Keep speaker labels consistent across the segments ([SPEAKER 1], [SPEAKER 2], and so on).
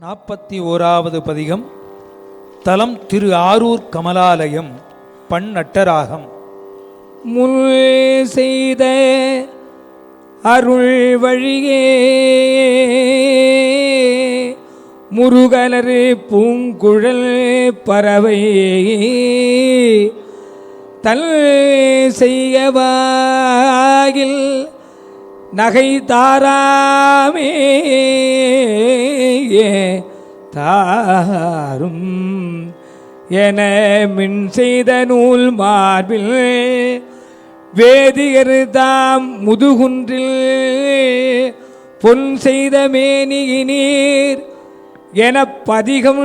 [SPEAKER 1] 41வது பதிகம். தலம் திரு ஆரூர் கமலாலயம். பண் நட்டராகம்.
[SPEAKER 2] முன் செய்த அருள் வழியே முருகலர் பூங்குழல் பறவை தல் செய்யவாகில் நகை தாராமே தாரும் என மின் செய்த நூல் மார்பில் வேதியர் தாம் முதுகுன்றில் பொன் செய்த மேனியினீர் என பதிகம்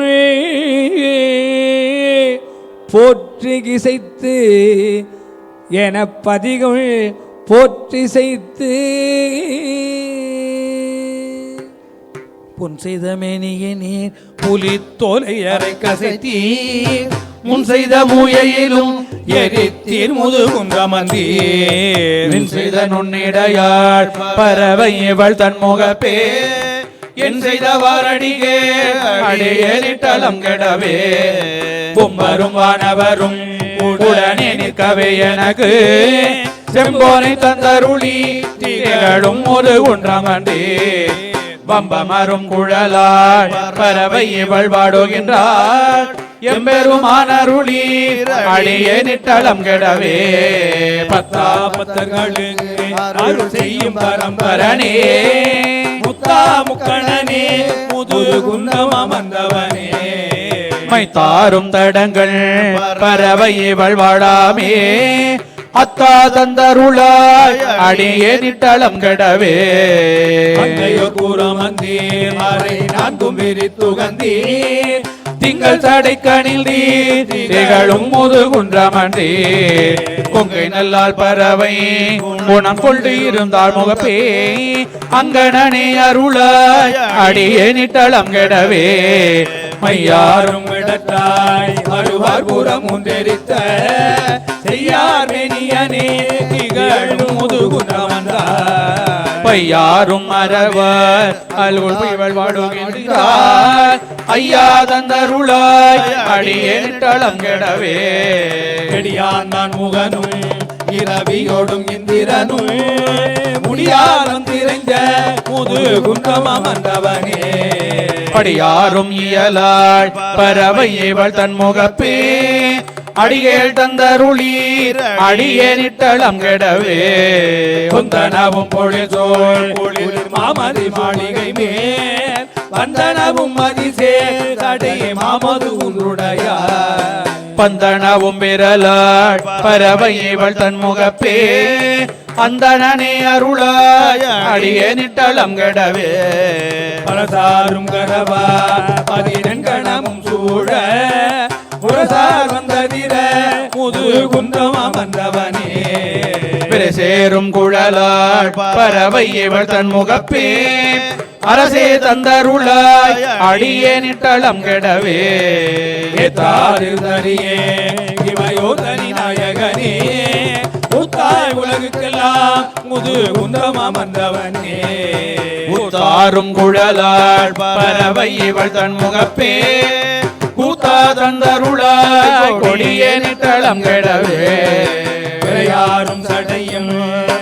[SPEAKER 2] போற்றி இசைத்து என பதிகம் போற்றி செய்து
[SPEAKER 1] பொன் செய்த மேனியே நீர் புலி தோலை அரை கசைத்தீர் முன் செய்த மூயையிலும் எரித்தீர் முதுகுன்றமந்தீர் நின் செய்த நுண்ணிடையாள் பறவை இவள் தன்முகப்பே என் செய்த வாரடிகே அடியேறிட்டலம் கெடவே பொம்பரும் வானவரும் உடனே நிற்கவே எனக்கு செம்போனை தந்தருளி திகழும் ஒரு குன்றமன்றே வம்பமரும் குழலாள் பறவை இவள் வாடுகின்றாள் எம்பெருமானருளி அடியே நிட்டளம் கெடவே பத்தா பத்தர்களுக்கு அருள் செய்யும் பரம்பரனே முத்தா முக்கணனே முதுகு குன்றமந்தவனே மைத்தாரும் தடங்கள் பறவை இவள் வாடாமே அத்தா தந்தருளாய் அடியே நிட்டளம் கெடவே கூறமந்தீர் மறை நான்கும் விரித்துகந்தீர் திங்கள் சடைக்கணில் திகழும் முதுகுன்றமன்றே கொங்கை நல்லால் பறவை குணம் கொண்டு இருந்தால் முகப்பே அங்கனே அருளாய் அடியே நிட்டளம் கெடவே மையாரும் விடத்தாய் அருவார் புறம் ஒன்றெரித்த செய்யார் மெனியனே திகழும் முதுகுன்றமன்றார் பையாரும் மறவர் அல்குள் இவள் வாடுகின்றார் ஐயா தந்தருளாய் அடியே நிட்டளம் கெடவே கெடியான் நான் முகனும் இரவியோடும் இந்திரனும் முடியாரம் திரைஞ்ச முதுகுன்றமன்றவனே படியாரும் இயலாள் பறவை இவள் தன்முகப்பே அடிகேள் தந்தருளீர் அடியே நிட்டளம் கெடவே கொந்தனவும் பொழிசோள் மாமதி மாளிகை மேல் வந்தனவும் மதிசேர் அடையே மாமது உன்னுடையார் பந்தனவும் விரலாள் பறவை இவள் தன்முகப்பே அந்தனே அருளாய் அடியே நிட்டளம் கெடவே பரசாரும் கரவா பதினெண்கணமும் சூழ புரசார் வந்ததிர முதுகுன்றமந்தவனே பிரசேரும் குழலாள் பறவை இவள் தன்முகப்பே அரசே தந்தருளாய் அடியே நிட்டளம் கெடவே தாரு தரியே இவையோ தனி நாயகனே முத்தாய் உலகுக்கெல்லாம் முதுகுன்றமந்தவனே முத்தாரும் குழலாள் பறவை இவள் தன்முகப்பே கூத்தா தந்தருளாய் கொடியே நிட்டளம் கெடவே யாரும் சடையும்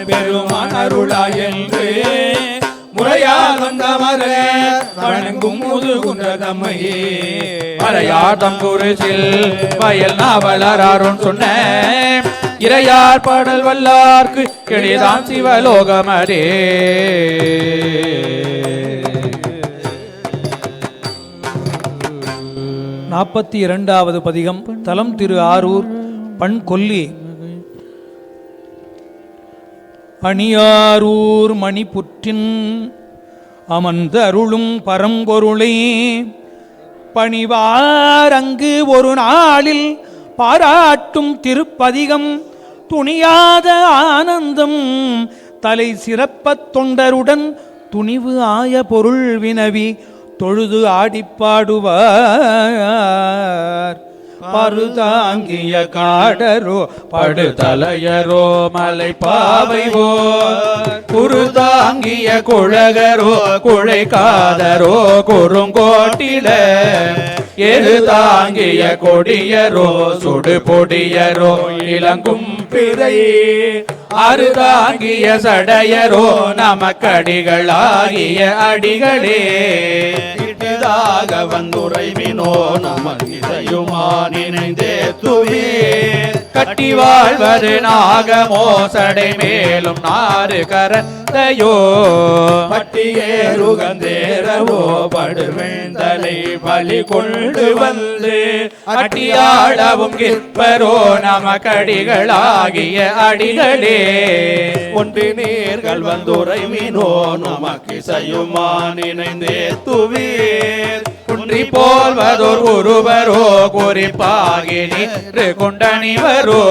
[SPEAKER 1] பெருமான் அருளாய் என்று முறையால் வந்தமர வணங்கும் முதுகுன்றதம்மையே மறையாட்டம் குருசில் வயல் நாவலராரும் சொன்ன இறையார் பாடல் வல்லார்க்கு எளிதான் சிவலோகமரே. 42வது பதிகம். தலம் திரு ஆரூர். பண் கொல்லி. அணியாரூர் மணிப்புற்றின் அமர்ந்த அருளும் பரம்பொருளே பணிவார் அங்கு ஒரு நாளில் பாராட்டும் திருப்பதிகம் துணியாத ஆனந்தம் தலை சிறப்பத் தொண்டருடன் துணிவு ஆய பொருள் வினவி தொழுது ஆடிப்பாடுவார். பருதாங்கிய காடரோ படுதலையரோ மலை பாவைவோ குருதாங்கிய குழகரோ குழை காதரோ குறுங்கோட்டில எருதாங்கிய கொடியரோ சுடு பொடியரோ இளங்கும் பிறை அருதாங்கிய சடையரோ நமக்கடிகளாகிய அடிகளே இட்டதாக வந்துரைவினோ நமக்கிதையுமா நினைந்தே துவே கட்டி வாழ்வது நாகமோ சடை மேலும் நாறு கரந்தையோ பட்டியேருகந்தேரவோ படுவெண்தலை பலி கொண்டு வந்து அட்டியாளவும் கிற்பரோ நமக்கடிகளாகிய அடிகளே ஒன்று நேர்கள் வந்துரைவினோ நமக்கு செய்யுமா நினைந்தே துவீர் குன்றி போல்வதோர் ஒருவரோ குறிப்பாகி நின்று கொண்டணிவரோ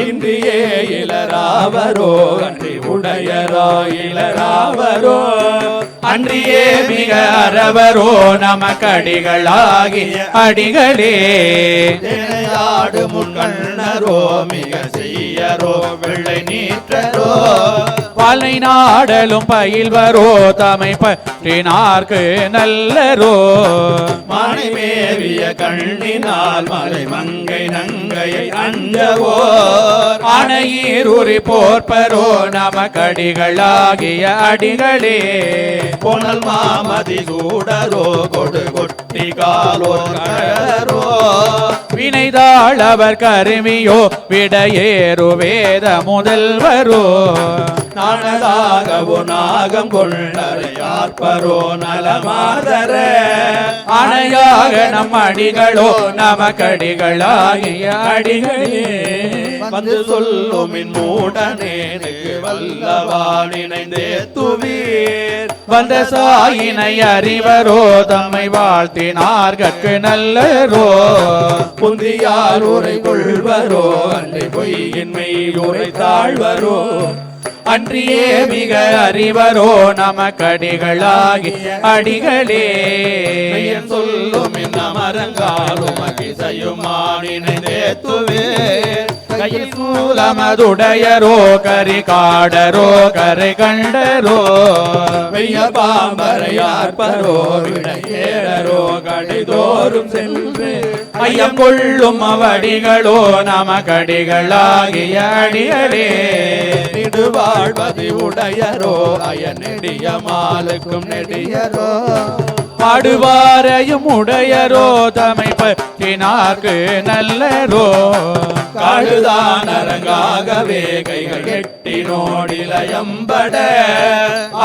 [SPEAKER 1] இன்றியே இளராவரோ அன்றி உடையரோ இளராவரோ அன்றியே மிக அறவரோ நமக்கடிகளாகிய அடிகளே ஆடு முன்கண்ணரோ மிக செய்யரோ வெள்ளை நீற்றரோ பாலை நாடலும் பயில்வரோ தமை பற்றினார்க்கு நல்லரோ மனை மேவிய கண்ணினால் மலை மங்கை நங்கையை அஞ்சவோ அணையீருரி போர்ப்பரோ நமக்கடிகளாகிய அடிகளே பொனல் மாமதி சூடரோ கொடு கொட்டி காலோ கழரோ வினைதாளவர் கருமியோ விடையேறு வேத முதல்வரோ நானதாகவோ நாகம் கொள்ளறையார்ப்பரோ நலமாதர அணையாக நம் அடிகளோ நமக்கடிகளாகிய அடிகளே வந்து சொல்லுமின் மூடனே வல்லவா நினைந்தே துவீர் வந்த சாயினை அறிவரோ தம்மை வாழ்த்தினார்கட்கு நல்லரோ புந்தியார் உரை கொள்வரோ அன்றை பொய்யின்மை உரை தாழ்வரோ அன்றியே மிக அறிவரோ நமக்கடிகளாகிய அடிகளே சொல்லும் மரங்காலும் அகிசையுமா நினைந்தே துவே கையில் சூலமதுடையரோ கரி காடரோ கரை கண்டரோ வெய்ய பாம்பரையார்ப்பரோ விடையேறரோ கடைதோறும் சென்று ஐயம் கொள்ளும் அவடிகளோ நமக்கடிகளாகிய அடிகளே நெடுவாழ்வதி உடையரோ அய நெடிய மாலுக்கும் நெடியரோ பாடுவாரையும் உடையரோ தமை பற்றினார்க்கு நல்லரோ காடுதான் அரங்காகவே கைகள் எட்டி நோடிலயம்பட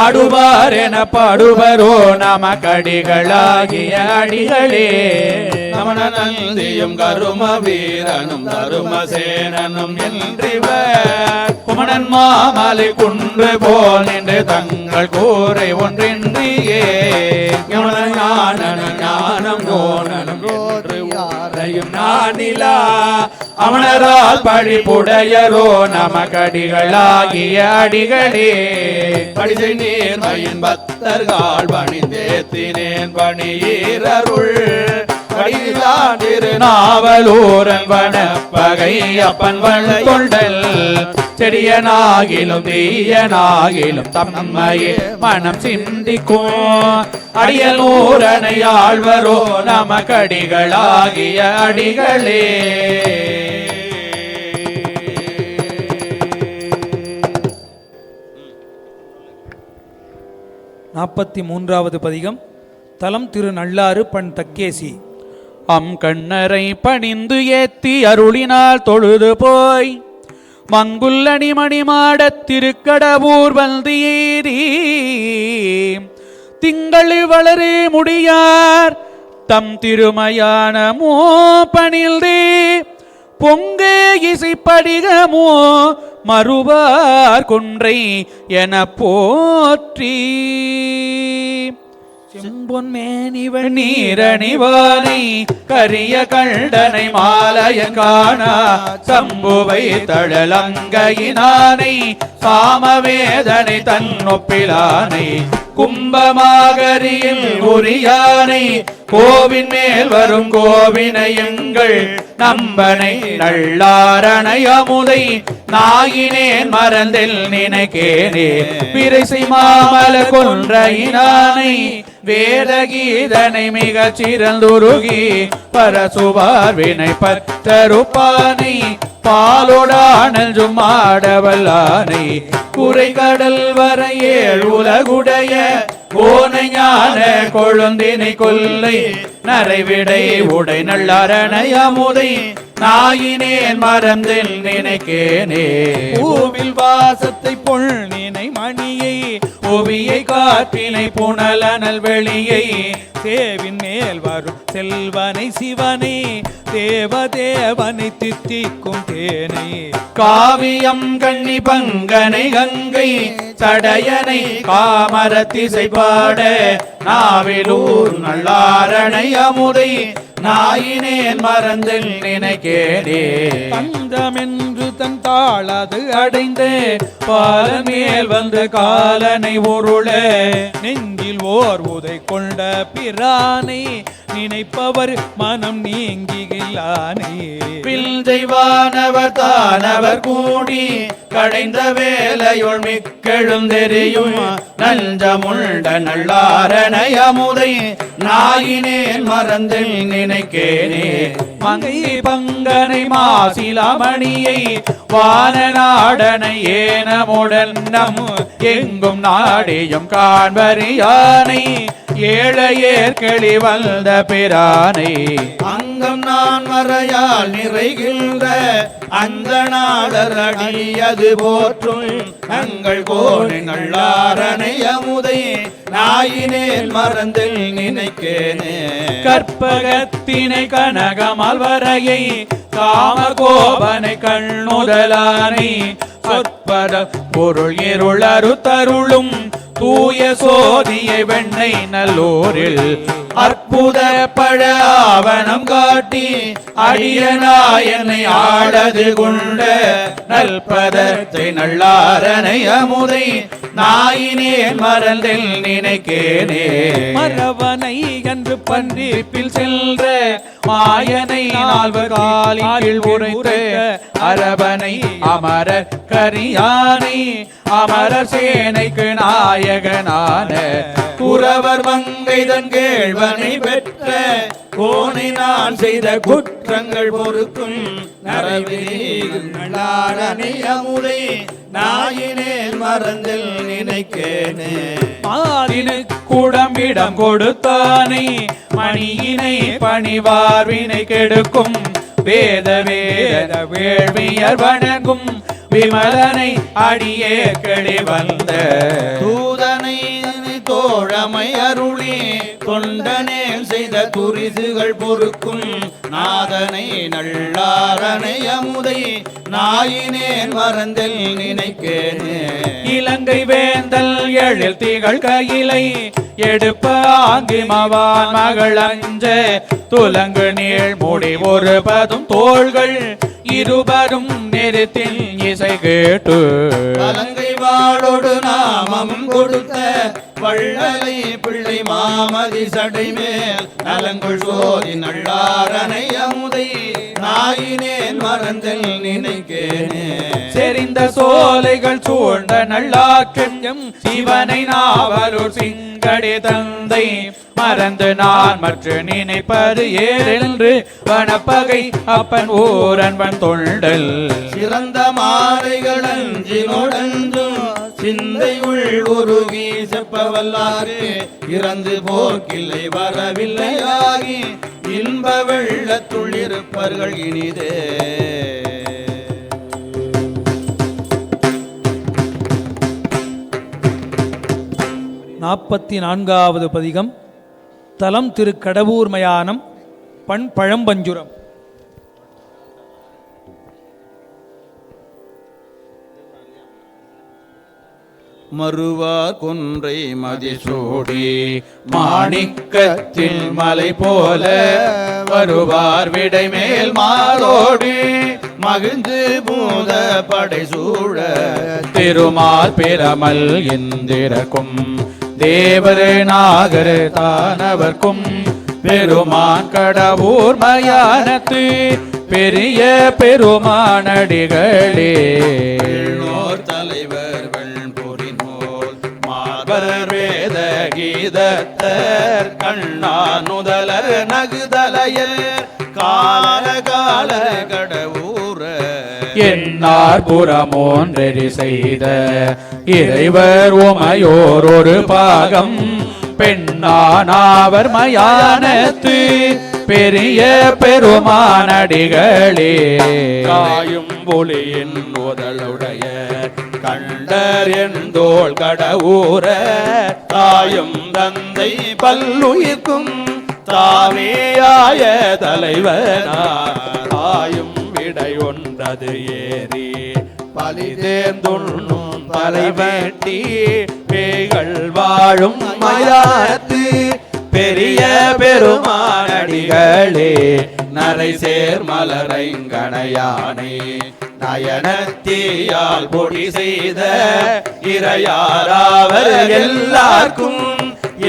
[SPEAKER 1] ஆடுவார் என பாடுவரோ நமக்கடிகளாகிய அடிகளே நமன நந்தியும் கரும வீரனும் தருமசேனனும் என்றிவர் குமணன் மாமலை குன்று போல் நின்று தங்கள் கூரை ஒன்றின்றியே ஞானம் கோணனும் கோன்று யாரையும் நானிலா அமணரால் பழிபுடையரோ நமக்கடிகளாகிய அடிகளே படிசை நேர்மையின் பக்தர்கள் பணிந்தேத்தினேன் பணியீரருள் நாவலூரன் வன பகை அப்பன் வள தொண்டல் செடியனாகிலும் தீயனாகிலும் தம்மையே மனம் சிந்திக்கும் அடியலூரனை ஆழ்வரோ நமக்கடிகளாகிய அடிகளே 43வது பதிகம். தலம் திரு நள்ளாறு பண் தக்கேசி. அம் கண்ணரை பணிந்து ஏத்தி அருளினால் தொழுது போய் மங்குல்லணி மணிமாடத் திருக்கடவூர் வந்தியேறி திங்கள் வளரே முடியார் தம் திருமயானமோ பணில்தே பொங்கே இசைப்படிகமோ மறுவார் கொன்றை என போற்றி செம்பொன் மேனிவன் நீரணிவானை கரிய கண்டனை மாலையங்கானா சம்புவை தழலங்கையினானை சாமவேதனை தன்னொப்பிலானை கும்பமாகரியில் உரியானை கோவின் மேல் வரும் கோவினையங்கள் நம்பனை நல்லாரணை அமுதை நாயினேன் மறந்தில் நினைக்கேனே விரைசை மாமல கொன்றையினானை வேதகீதனை மிகச் சிறந்துருகி பரசுவார்வினை பத்தருப்பானை பாலோடானல் சும்மாடவல்லானை குறை கடல் வரையேழ் உலகுடைய கோனை ஞான கொழுந்தினை கொல்லை நரைவிடை உடை நல்லாரணை அமுதை நாயினேன் மறந்தில் நினைக்கேனே பூவில் வாசத்தை பொல் நினை மணியை ஓவியை காற்றினை புனலனல் வெளியை தேவின் மேல் வரும் செல்வனை சிவனை தேவதேவனை தித்திக்கும் தேனை காவியம் கண்ணி பங்கனை கங்கை சடையனை காமர திசை பாட நாவிலூர் நல்லாரணை அமுதை நாயினேன் மறந்தில் நினைக்கேனே தந்தமென்று தன் தாளது அடைந்து பாலமேல் வந்த காலனை உருள நெஞ்சில் ஓர் உதை கொண்ட பிரானை நினைப்பவர் மனம் நீங்கிலானே பிள்ளைவானவர் தானவர் கூடி கடைந்த வேலையுள் மிக்கெழுந்தெறியும் நஞ்சமுண்ட நல்லாரணை அமுதை நாயினேன் மறந்தில் நினைக்கேனே மங்கை பங்கனை மாசிலாமணியை வானநாடனை ஏனமுடன் நம் எங்கும் நாடியும் காண்பறியானை ஏழையேற்களி வந்த பிரானை அங்கம் நான் மறையால் நிறைகின்ற அந்த நாடர் அடியது போற்றும் தங்கள் கோணி நல்லாரணை அமுதை நாயினேன் மறந்தில் நினைக்கேனே கற்பகத்தினை கனகமால் வரையை காம கோபனை கண்ணுதலானை சொற்பத பொருள் இருளரு தருளும் தூய சோதியை வெண்ணை நல்லூரில் அற்புத பழ ஆவணம் காட்டி அடியனாயனை ஆடது கொண்ட நல்பதத்தை நல்லாரணை அமுதை நாயினேன் மறந்தில் நினைக்கேனே மரவனை என்று பன்றிப்பில் சென்ற மாயனை நால்வர் காலில் உரைத்த அரவனை அமர கரியானை அமர சேனைக்கு நாயகனான குறவர் மங்கைதன் கேழ்வனை பெற்ற கோனை நான் செய்த குற்றங்கள் பொறுக்கும் நல்லாரணை அமுதை நாயினேன் மறந்தில் நினைக்கேனே ஆதினு குடம்பிடம் கொடுத்தானை மணியினை பணிவார்வினை கெடுக்கும் வேத வேத வேள்வியர் வணங்கும் விமலனை அடியே கெளி வந்த தூதனை தோழமை அருளி தொண்டனேல் செய்த துரிசுகள் பொறுக்கும் நாதனை நல்லாரணை அமுதை நாயினேன் மறந்தில் நினைக்கேனே இலங்கை வேந்தல் எழில் திகழ் கையிலை எடுப்ப ஆங்கி மவான் மகள் அஞ்ச துலங்கு நீள் முடி ஒரு பதும் தோள்கள் இருபரும் நிறுத்தின் இசை கேட்டு அலங்கை வாழோடு நாமம் கொடுத்த வள்ளலை பிள்ளை மாமதி சடை மேல் நலங்குள் சோதி நல்லாரணை அமுதை நாயினேன் மறந்தில் நினைக்கேனே செறிந்த சோலைகள் சூழ்ந்த நல்லாக்கெஞ்சம் சிவனை நாவலூர் சிங்கடி தந்தை மறந்து நான் மற்ற நினைப்பது ஏறென்று வனப்பகை அப்பன் ஊரன்பன் தொண்டல் சிறந்த மாலைகள் அஞ்சினோடஞ்சும் சிந்தை உள் உருகி செப்பவல்லாறு இறந்து போக்கில்லை வரவில்லையாகி இன்ப வெள்ளத்துள் இருப்பர்கள் இனிதே
[SPEAKER 2] 44வது பதிகம். தலம் திரு கடவூர் மயானம். பண் பழம்பஞ்சுரம்.
[SPEAKER 1] மறுவார் கொன்றை மதிசூடி மாணிக்கத்தில் மலை போல வருவார் விடை மேல் மாலோடி மகிழ்ந்து பூத படை சூழ திருமால் பிரமல் இந்திரக்கும் தேவர் நாகர் தானவர்க்கும் பெருமான் கடவுர் மயானத்து பெரிய பெருமானடிகளே தலைவர் வெண்பொறினோர் மார்பர் வேத கீதத்தர் கண்ணானுதலர் நகுதலையர் கால கால கடவுர என்னார் புறமோன்றெறி செய்த இறைவர் உமையோர் ஒரு பாகம் பெண்ணானாவர் மயானத்து பெரிய பெருமானடிகளே காயும் ஒளியின் உதலுடைய கண்டர் எந்தோள் கடவுர தாயும் தந்தை பல்லுயிர்க்கும் தாவியாய தலைவனா தாயும் விடை ஒன்றது ஏறி பலி தேர்ந்துண்ணும் தலைவட்டி பேய்கள் வாழும் மயானத்து பெரிய பெருமானடிகளே நரை சேர் மலரைங்கணையானே நயனத்தீயால் பொடி செய்த இறையாராவர் எல்லாருக்கும்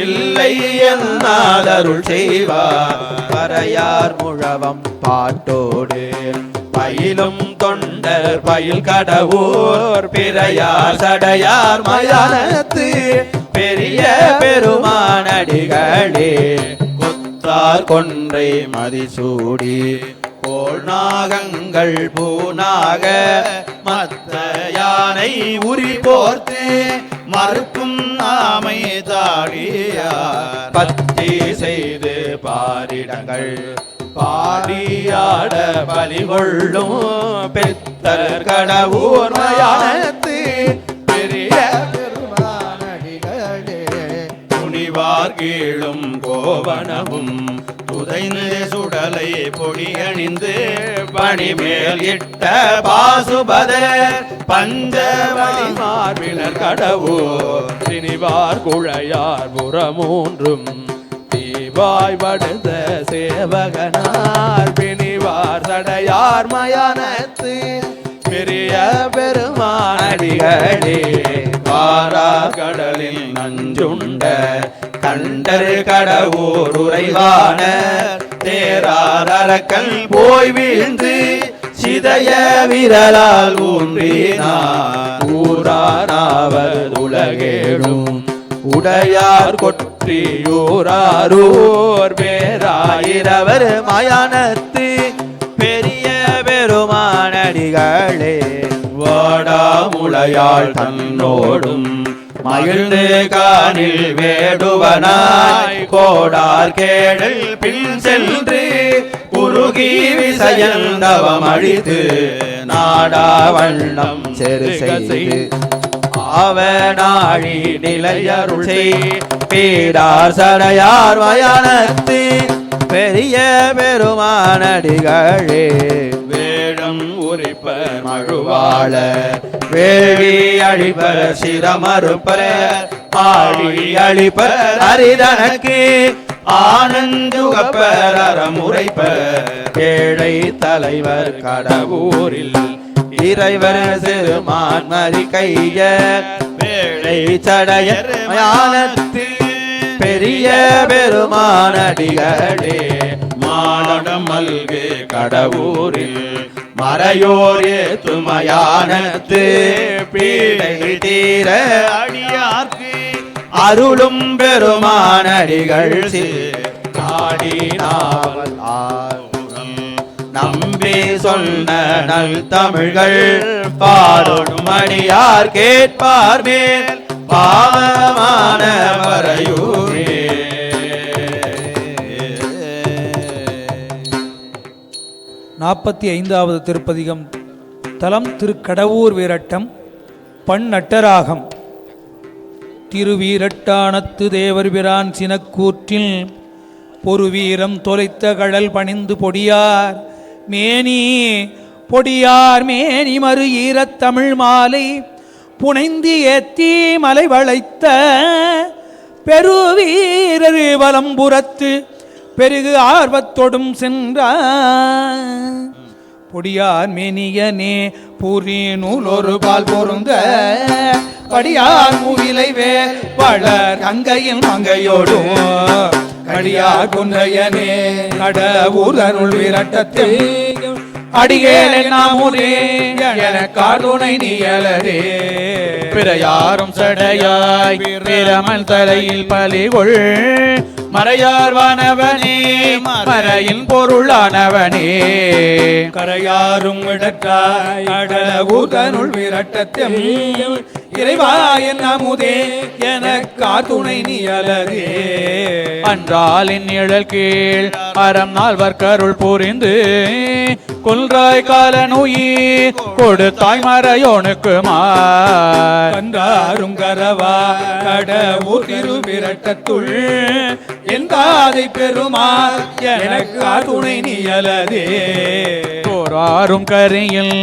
[SPEAKER 1] இல்லை என்னாதருள் செய்வார் பறையார் முழவம் பாட்டோடு பயிலும் தொண்டர் பயில் கடவுர் பிறையார் சடையார் மயானத்து பெரிய பெருமானடிகளே கொத்தார் கொன்றை மதிசூடி கோள் நாகங்கள் பூனாக மத்த யானை உரி போர்த்து மறுக்கும் ஆமை தாடியார் பத்தி செய்து பாரிடங்கள் பாடியாட பலி கொள்ளும் பெத்தர் கடவுர் மயானத்து பெரிய பெருமானடிகளே துணிவார் கீழும் கோவனமும் துதைந்து சுடலை பொடி அணிந்து பணிமேல் இட்ட பாசுபத பஞ்சவழி மார்பினர் கடவுர் திணிவார் குழையார் புறமூன்றும் தீவாய் படுத்த சேவகனார் பிணிவார் சடையார் மயானத்து பெரிய பெருமானடிகளே வாரா கடலில் நஞ்சுண்ட கண்டர் கடவுர் உறைவான தேரார் அரக்கல் போய் வீழ்ந்து சிதைய விரலால் ஊன்றினார் ஊரானாவர் உலகேழும் உடையார் கொற்றியூராரூர் பேராயிரவர் மயானத்து பெரிய பெருமானடிகளே வாடாமுளையாள் தன்னோடும் மகிழ்ந்து காணில் வேடுவனாய் கோடார் கேடல் பின் சென்று உருகி விசயந்தவம் அழித்து நாடா வண்ணம் செரு செய்து ஆவனாழி நிலையருள் செய் பீடார் சடையார் மயானத்து பெரிய பெருமானடிகளே வேடம் உரைப்பர் மழுவாள வேள்வி அழிப்பர் சிரமறுப்பர் ஆழி அழிப்பர் அரிதனக்கு ஆனந்துகப்பர் அறமுறைப்பர் ஏழை தலைவர் கடவுரில் இறைவர் சிறுமான் மறி கைய வேளை சடையர் மயானத்து பெரிய பெருமானடிகளே மாடம் மல்கு கடவுரில் மறையோர் ஏத்துமயானத்து பீடை தீர அடியார்க்கு அருளும் பெருமானடிகள் நாடினாவல் நம்பி சொன்ன நல் தமிழ்கள் பாடும் அடியார் கேட்பார் மேல் பாவமான வரையூரே.
[SPEAKER 2] 45வது திருப்பதிகம். தலம் திருக்கடவூர் வீரட்டம். பண் நட்டராகம். திருவீரட்டானத்து தேவர் பிரான் சினக்கூற்றில் பொருவீரம் தொலைத்த கழல் பணிந்து பொடியார் மேனி மறு ஈரத் தமிழ் மாலை புனைந்து ஏத்தி மலை வளைத்த பெருவீரர் வலம்புறத்து பெருகு ஆர்வத்தொடும் சென்றார். பொடியார் மேனியனே பூரி நூல் ஒரு பால் பொருந்த படியார் மூவிலை வேல் வளர் கங்கையில் மங்கையோடும் கடியார் கொன்றையனே கடவுர் அருள் விரட்டத்தில் அடிகேலே நாமுதே என காதுணை நீயலரே பிறையாரும் சடையாய் பிரமல் தலையில் பலிகொள் மறையார் வானவனே மறையின் பொருளானவனே கரையாரும் இடற்றாய் கடவுதனுள் விரட்டத்தம் இறைவா என் அமுதே என காத்துணை நீயலரே அன்றாலின் நிழல் கீழ் அறம் நால்வர் கருள் புரிந்து கொல்றாய் காலனுயிர் கொடுத்தாய் மறையோனுக்கு மான்றாரும் கரவா கடவுர் திருவிரட்டத்துள் எந்தாதை பெருமாள் எனக்கு துணை நீயலதே போராரும் கரையில்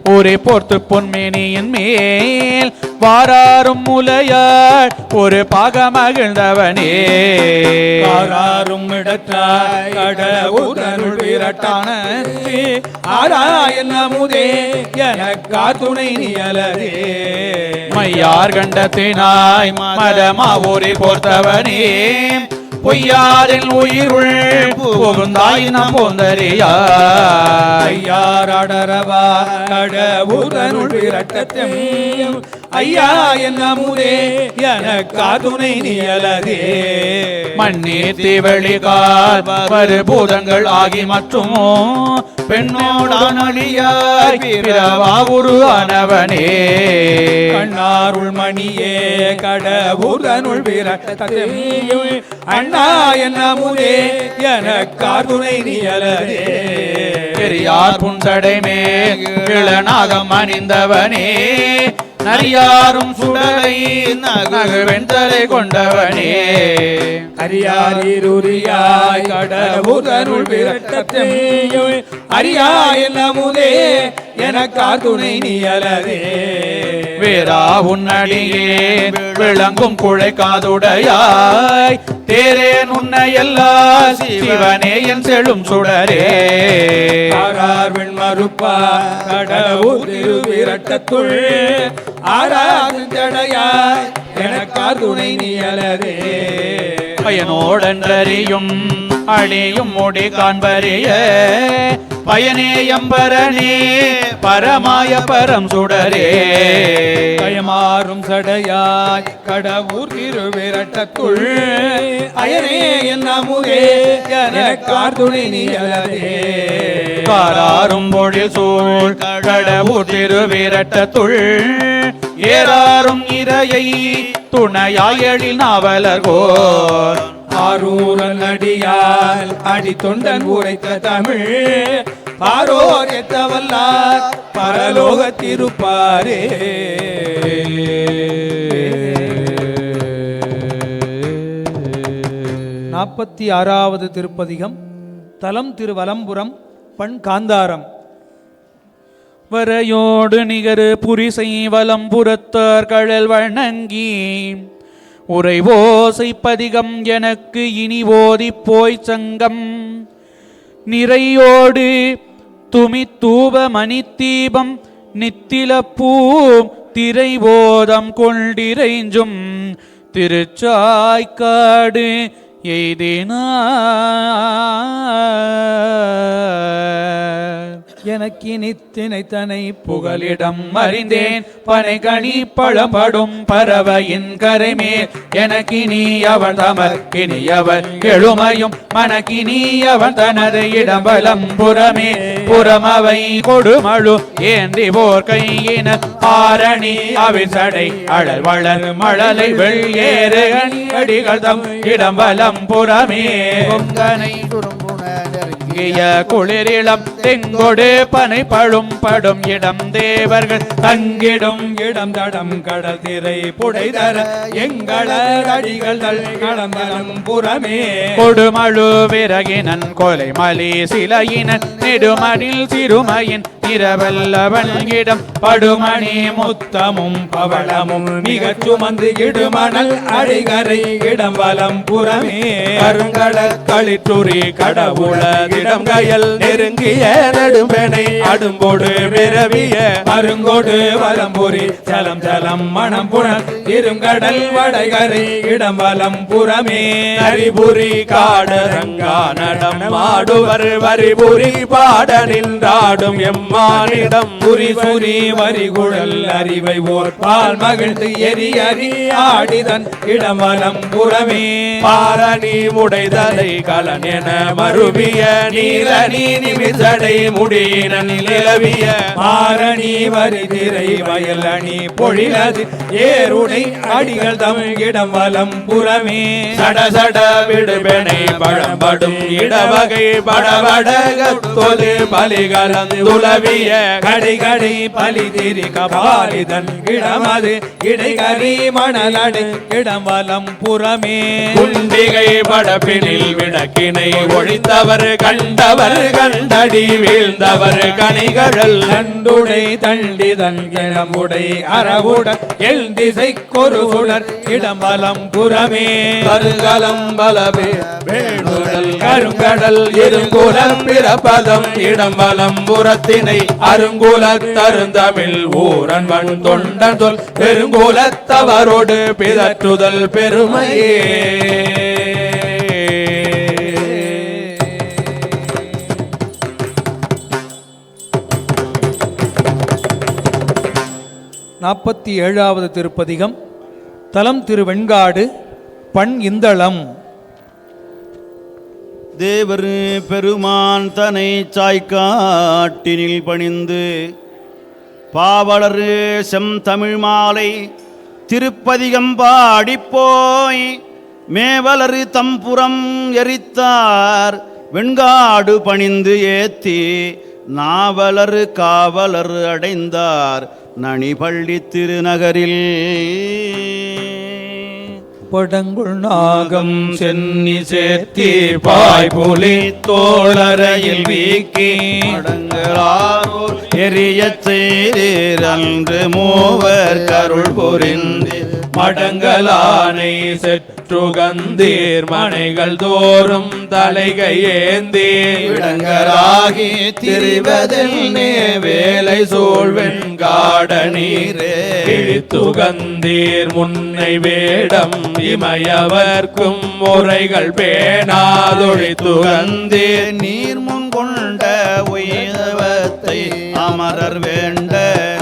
[SPEAKER 2] ஒரே போர்த்து பொன்மேனியின் மேல் வாராரும் முலையாள் ஒரு பாக மகிழ்ந்தவனே ஆராரும் இடத்தாய் கடவுள் விரட்டான ஆராயன் அமுதே எனக்கா துணை நீயலரே மையார் கண்டத்தினாய் மதமா ஒரே போர்த்தவனே பொய்யாரில் உயிருள் புகுந்தாய் நம் பொந்தறியாரவா கடவுதனுள் விரட்டத்தம் ஐயா என் அமுதே எனக்கா துணை நீயலதே மண்ணே திவழிகால் மறுபூதங்கள் ஆகி மற்றும் பெண்ணோடான் அழியாய் பிறவா உருவானவனே கண்ணாருள் மணியே கடவுதனுள் விரட்டத்தம் அண்ணா என் அமுதே எனக்கா துணை நீயலதே பெரியார் புன்சடை மேல் இளநாகம் அணிந்தவனே நரியாரும் சுடலை நகு வெண்தலை கொண்டவனே அரியாரியாய் கடவுதனுள் விரட்டத்தம் அரியா என் அமுதே எனக்கா துணை நீயலதே வேறா உன்னடியே விளங்கும் குழை காதுடையாய் தேரேன் உன்னை எல்லா சிவனே என் செழும் சுடரே ஆரார்வின் மறுப்பா கடவுள் திருவிரட்டத்துள் ஆராது ஜடையாய் எனக்கா துணை நீயலரே பயனோடன்றறியும் அழியும் முடி காண்பறிய பயனே எம்பரனே பரமாய பரம் சுடரே பயமாறும் சடையாய் கடவுர் திருவிரட்டத்துள் அயனே என் அமுதே எனக்கா துணை நீயலரே காராரும் பொழில் சூழ் கடவுர் திருவிரட்டத்துள் ஏறாரும் இறையை துணையாயழில் நாவலர்கோர் ஆரூரன் அடியால் அடி தொண்டன் உரைத்த தமிழ் பாரோர் எத்தவல்லார் பரலோகத்திருப்பாரே 46வது திருப்பதிகம் தலம் திருவலம்புரம் பண் காந்தாரம். வரையோடு நிகரு புரிசை வலம்புறத்தார் கழல் வணங்கி உரைவோசை பதிகம் எனக்கு இனி ஓதி போய் சங்கம் நிறையோடு துமி தூப மணி தீபம் நித்திலப்பூம் திரைவோதம் கொண்டிரைஞ்சும் திருச்சாய்க்காடு எய்தினா எனக்கு நித்தினைத்தனை புகலிடம் அறிந்தேன் பனை கனி பழம்படும் பறவையின் கரைமேல் எனக்கு நீ அவன் தமக்கினியவன் எழுமையும் மனக்கினி அவன் தனது இடம்பலம் புறமே புறமவை கொடுமழு ஏந்தி போர் கையின ஆரணி அவின் சடை அழல் வளர் மழலை வெள்ளேறு அடிகள் தம் இடம்பலம் புறமே பொங்கனை குளிரிளம் தெங்கொடு பனை பழும் படும் இடம் தேவர்கள் தங்கிடும் இடம் தடம் கடல் திரை புடைதர எங்களர் அடிகள் கடம்பலம் புறமே கொடுமழு விறகினன் கொலை மலி சிலையினன் நெடுமடில் சிறுமையின்
[SPEAKER 1] இரவல்லவன் இடம் படுமணி முத்தமும் பவளமும் மிகச் சுமந்து இடுமணல் அடிகரை இடம் வலம் புறமே கருங்கடல் களிற்றுரி கடவுளதிடம் கயல் நெருங்கிய நடும்பெனை அடும்போடு விரவிய மருங்கோடு வலம்புரி சலம் சலம் மணம் புனல் இருங்கடல் வடகரை இடம் வலம் புறமே ஹரிபுரி காடரங்கா நடம் ஆடுவர் வரிபுரி பாட நின்றாடும் எம்மானிடம் புரி சுரி வரிகுழல் அறிவை ஓர் பால் மகிழ்ந்து எரி அறி ஆடிதன் இடம் வலம் புறமே பாரணி முடைதலை கலன் என மருவிய நீலனி நிமிசடை முடியின நிலவிய மாரணி வரிதிரை வயல் அணி பொழிலது ஏருடை அடிகள் தம் இடம் வலம் புறமே சட சட விடுபெனை பழம்படும் இடவகை படவடகத்தொது பலிகலந்து துளவிய கடை கடை பலி திரி கபாலிதன் இடமது இடைகரி மணலடு இடம் வலம் புறமே குண்டிகை படப்பினில் விளக்கினை ஒழித்தவர் கண்டவர் கண்டடி வீழ்ந்தவர் கனிகழல் நண்டுடை தண்டிதன் இளமுடை அறவுடன் எல் திசை கொருகுடர் இடம் வலம் புறமே கருகலம் பலவே வேணுடல் கருங்கடல் இருங்குலம் பிறப்பதம் இடம் வலம் புறத்தினை அருங்குலத் தருந்தமிழ் ஊரன் வன் தொண்டன் சொல் பெருங்குலத்தவரோடு பிதற்றுதல் பெருமையே 47வது திருப்பதிகம். தலம் திருவெண்காடு. பண் இந்தளம்.
[SPEAKER 3] தேவர் பெருமான் தனை சாய்க்காட்டினில் பணிந்து பாவலர் செம்தமிழ் மாலை திருப்பதிகம் பாடிப்போய் மேவலர் தம்புறம் எரித்தார் வெண்காடு பணிந்து ஏத்தி நாவலர் காவலர் அடைந்தார் நனிபள்ளி திருநகரில்
[SPEAKER 1] படங்குள் நாகம் சென்னி சேர்த்தி பாய்புலி தோழரையில் வீக்கி
[SPEAKER 3] மடங்களாரோர் எரியச் செய்தீர் அன்று மூவர் கருள் புரிந்து
[SPEAKER 1] மடங்கலானை செற்றுகந்தீர் மனைகள் தோறும் தலைகை ஏந்தீர்
[SPEAKER 3] விடங்கராகி திரிவதில் வேலை சூழ்வெண்காட நீரே
[SPEAKER 1] கிழித்துகந்தீர் முன்னை வேடம் இமையவர்க்கும் முறைகள் பேணாதொழித்துகந்தீர்
[SPEAKER 3] நீர் முன் கொண்ட உயவத்தை அமரர் வேண்ட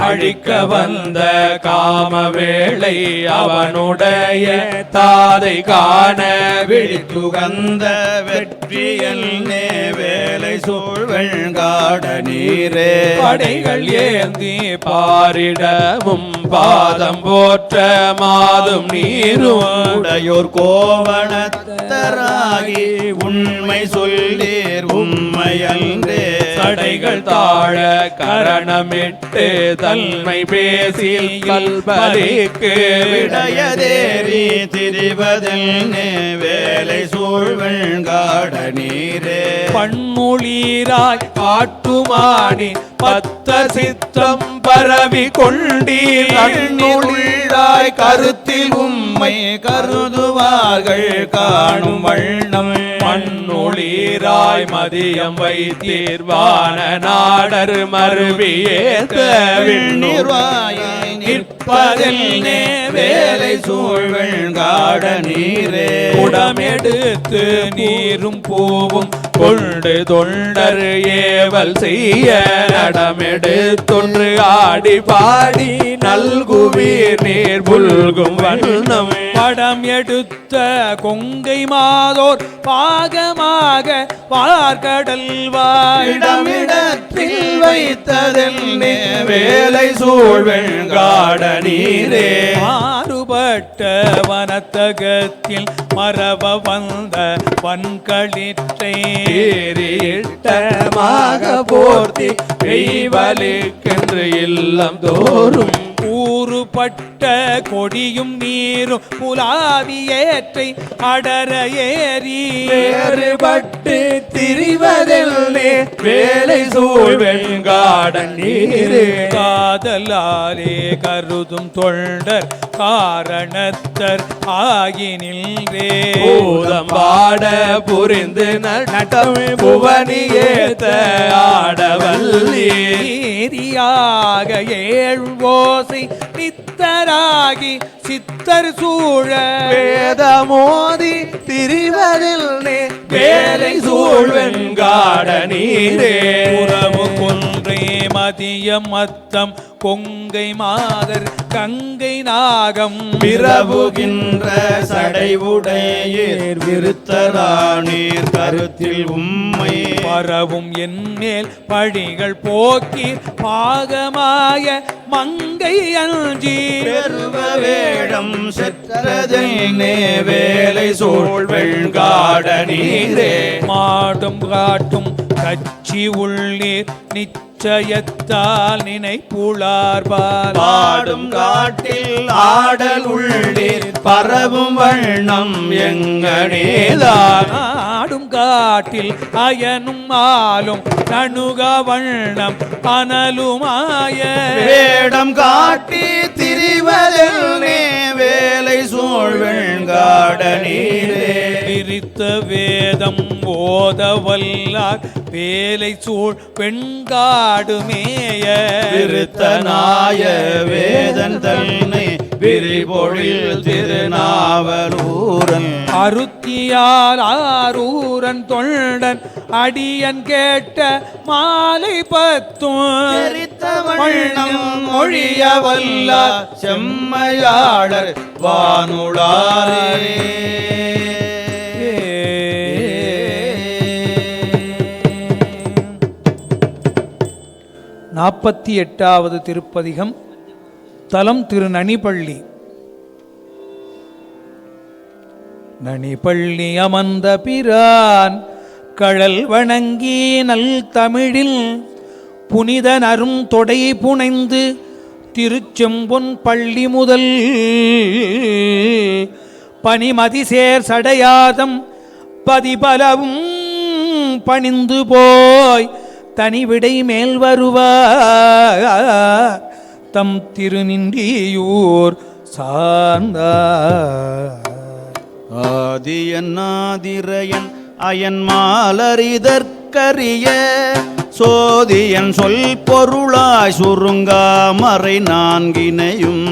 [SPEAKER 1] அழிக்க வந்த காம வேளை அவனுடைய தாதை காண
[SPEAKER 3] விழித்துகந்த வெற்றியல் வேலை சூழ்வெண்காட நீரே
[SPEAKER 1] படைகள் ஏந்தி பாரிடமும் பாதம் போற்ற மாதும் நீரும்
[SPEAKER 3] உடையோர் கோவணத்தராகி உண்மை சொல்லீர் உண்மையன்றே
[SPEAKER 1] சடைகள் தாழ கரணமிட்டு தன்மை பேசில் கல்பலிக்கு
[SPEAKER 3] விடையதேறி திரிவதில் வேலை சூழ்வெண்காட நீரே
[SPEAKER 1] பண்மொழீராய் காட்டுமானி பத்த சித்தம் பரவி கொண்டீர்
[SPEAKER 3] கண்ணுள்ளாய் கருத்தில் உம்மை கருதுவார்கள் காணும் வண்ணம்
[SPEAKER 1] மண்ணொளீராய் மதியம் வைத்தீர்வான நாடர் மருவியேத்த
[SPEAKER 3] விண்ணிர்வாயை நிற்பதில் வேலை சூழ்வெண்காட நீரே
[SPEAKER 1] குடமெடுத்து நீரும் பூவும் கொண்டு தொண்டர் ஏவல் செய்ய நடமெடுத்தொன்று ஆடி பாடி நல்குவீர் நீர் புல்கும் வண்ணம் படம் எடுத்த கொங்கை மாதோர் பாகமாக பார்க்கடல்
[SPEAKER 3] வாயிடமிடத்தில் வைத்ததில் வேலை சூழ்வெண்காட நீரே
[SPEAKER 1] மாறுபட்ட வனத்தகத்தில் மரப வந்த பண்களிற்றை ஏறியிட்டமாக போர்த்தி பெய்வலுக்கென்று இல்லம் தோறும் கூறுபட்ட கொடியும் நீரும் புலாவியேற்றை அடர ஏறி
[SPEAKER 3] வேறுபட்டு திரிவதில் வேலை சூழ் வெண்காடன் நீரே
[SPEAKER 2] காதலாலே கருதும் தொண்டர் காரணத்தர் ஆகி நின்றே
[SPEAKER 3] பூதம் பாட புரிந்து நட்டமிழ் புவனி ஏத்த ஆடவல்லீர்
[SPEAKER 2] நீதியாக ஏழ்வோசை நித்தராகி சித்தர் சூழ
[SPEAKER 3] வேதமோதி திரிவதில் வேலை சூழ் வெண்காட நீரே
[SPEAKER 2] உறவு கொன்றை மதியம் மத்தம் கொங்கை மாதர் கங்கை நாகம்
[SPEAKER 3] விரவுகின்ற சடைவுடையீர் விருத்தராணீர் கருத்தில் உம்மை
[SPEAKER 2] பரவும் என்மேல் பழிகள் போக்கி பாகமாய மங்கை அஞ்சி
[SPEAKER 3] பெருவ வேடம் செற்றதென்னே வேலை சூழ் வெண்காட நீரே
[SPEAKER 2] மாடும் காட்டும் கட்சி உள்ளீர் நிச்சயத்தால் நினைப்புளார்பால்
[SPEAKER 3] பாடும் காட்டில் ஆடல் உள்ளீர் பரவும் வண்ணம் எங்கனேதான்
[SPEAKER 2] ஆடும் காட்டில் அயனும் ஆலும் நணுக வண்ணம் அனலுமாய
[SPEAKER 3] வேடம் காட்டி திரிவதெல்லே வேலை சூழ் வெண்காட நீரே
[SPEAKER 2] விரித்த வேதம் ஓதவல்லார் வேலை சூழ் பெண்காடுமேய
[SPEAKER 3] விருத்தனாய வேதன் தன்னை விரிபொழில் திருநாவலூரன்
[SPEAKER 2] அருத்தியால் ஆரூரன் தொண்டன் அடியன் கேட்ட மாலை பத்தும்
[SPEAKER 3] வண்ணம் மொழிய வல்லார் செம்மையாளர் வானுளாரே
[SPEAKER 2] 48வது திருப்பதிகம். தலம் திரு நனிப்பள்ளி. நனிப்பள்ளி அமர்ந்த பிரான் கழல் வணங்கி நல் தமிழில் புனிதனரும் தொடை புனைந்து திருச்செம்பொன் பள்ளி முதல் பனிமதிசேர் சடையாதம் பதிபலவும் பணிந்து போய் தனிவிடை மேல் வருவார் தம் திருநின்றியூர் சார்ந்தார்.
[SPEAKER 3] ஆதியன் ஆதிரையன் அயன் மாலரிதற்கரிய சோதியன் சொல் பொருளாய் சுருங்காமறை நான்கினையும்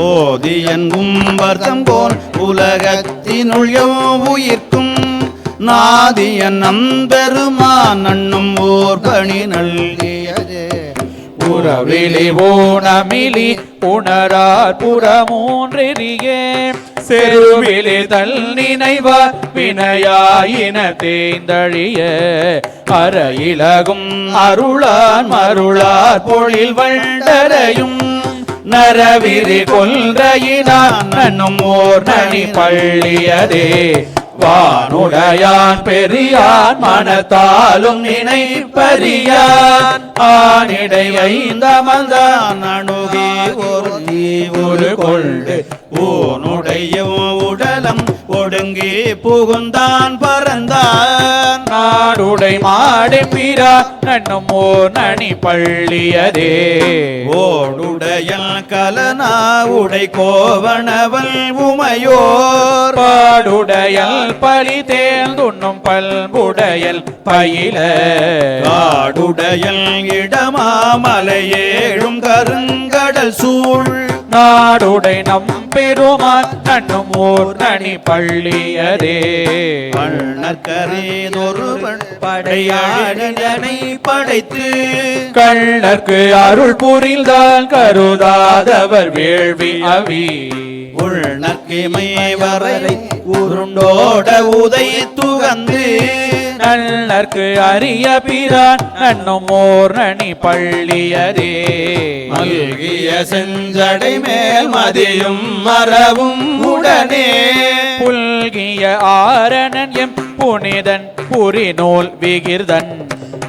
[SPEAKER 3] ஓதியன் கும்பர்தம் போல் உலகத்தினுள் உயிர்க்கும் நாதியன் நம்பெருமான் நண்ணும் ஓர் பணி நல்கியதே
[SPEAKER 1] உறவிலி ஊனமிலி உணரார் புறமூன்றெறியே செருவிலே தல் நினைவார் வினையாயின தேய்ந்தழிய அறையிலகும் அருளான் மருளார் பொழில் வண்டரையும் நரவிரி கொல்றையினான் நன்னும் ஓர் நனி பள்ளியதே வானுடையான் பெரியான் மனத்தாலும் நினைப்பறியான் ஆனிடை ஐந்தமந்தான் அணுகி ஒரு கொண்டு ஊனுடைய உடலம் ஒடுங்கி புகுந்தான் பறந்தான் நாடுடை மாடி பிறா நன்னும் ஓர் நனி பள்ளியதே
[SPEAKER 3] ஓடுடையல் கலனா உடை கோவணவல் உமையோர்
[SPEAKER 1] பாடுடையல் பலி தேர்ந்துண்ணும் பல்புடையல் பயில
[SPEAKER 3] காடுடையல் இடமாமலையேழும் கருங்கடல் சூழ்
[SPEAKER 1] நாடுடை நம் பெருமான் நன்னும் ஓர் நனி பள்ளியதே
[SPEAKER 3] கண்ணற்கரேதொருவன் படையாடனை படைத்து
[SPEAKER 1] கண்ணற்கு அருள் புரிந்தான் கருதாதவர் வேள்வி அவி
[SPEAKER 3] உள்நற்கிமை வரை உருண்டோட உதை துகந்து
[SPEAKER 1] நல்லற்கு அரிய பிரான் நன்னும் ஓர் நனி பள்ளியதே
[SPEAKER 3] மல்கிய செஞ்சடை மேல் மதியும் மரவும் உடனே
[SPEAKER 1] புல்கிய ஆரணன் எம் புனிதன் புரிநூல் விகிர்தன்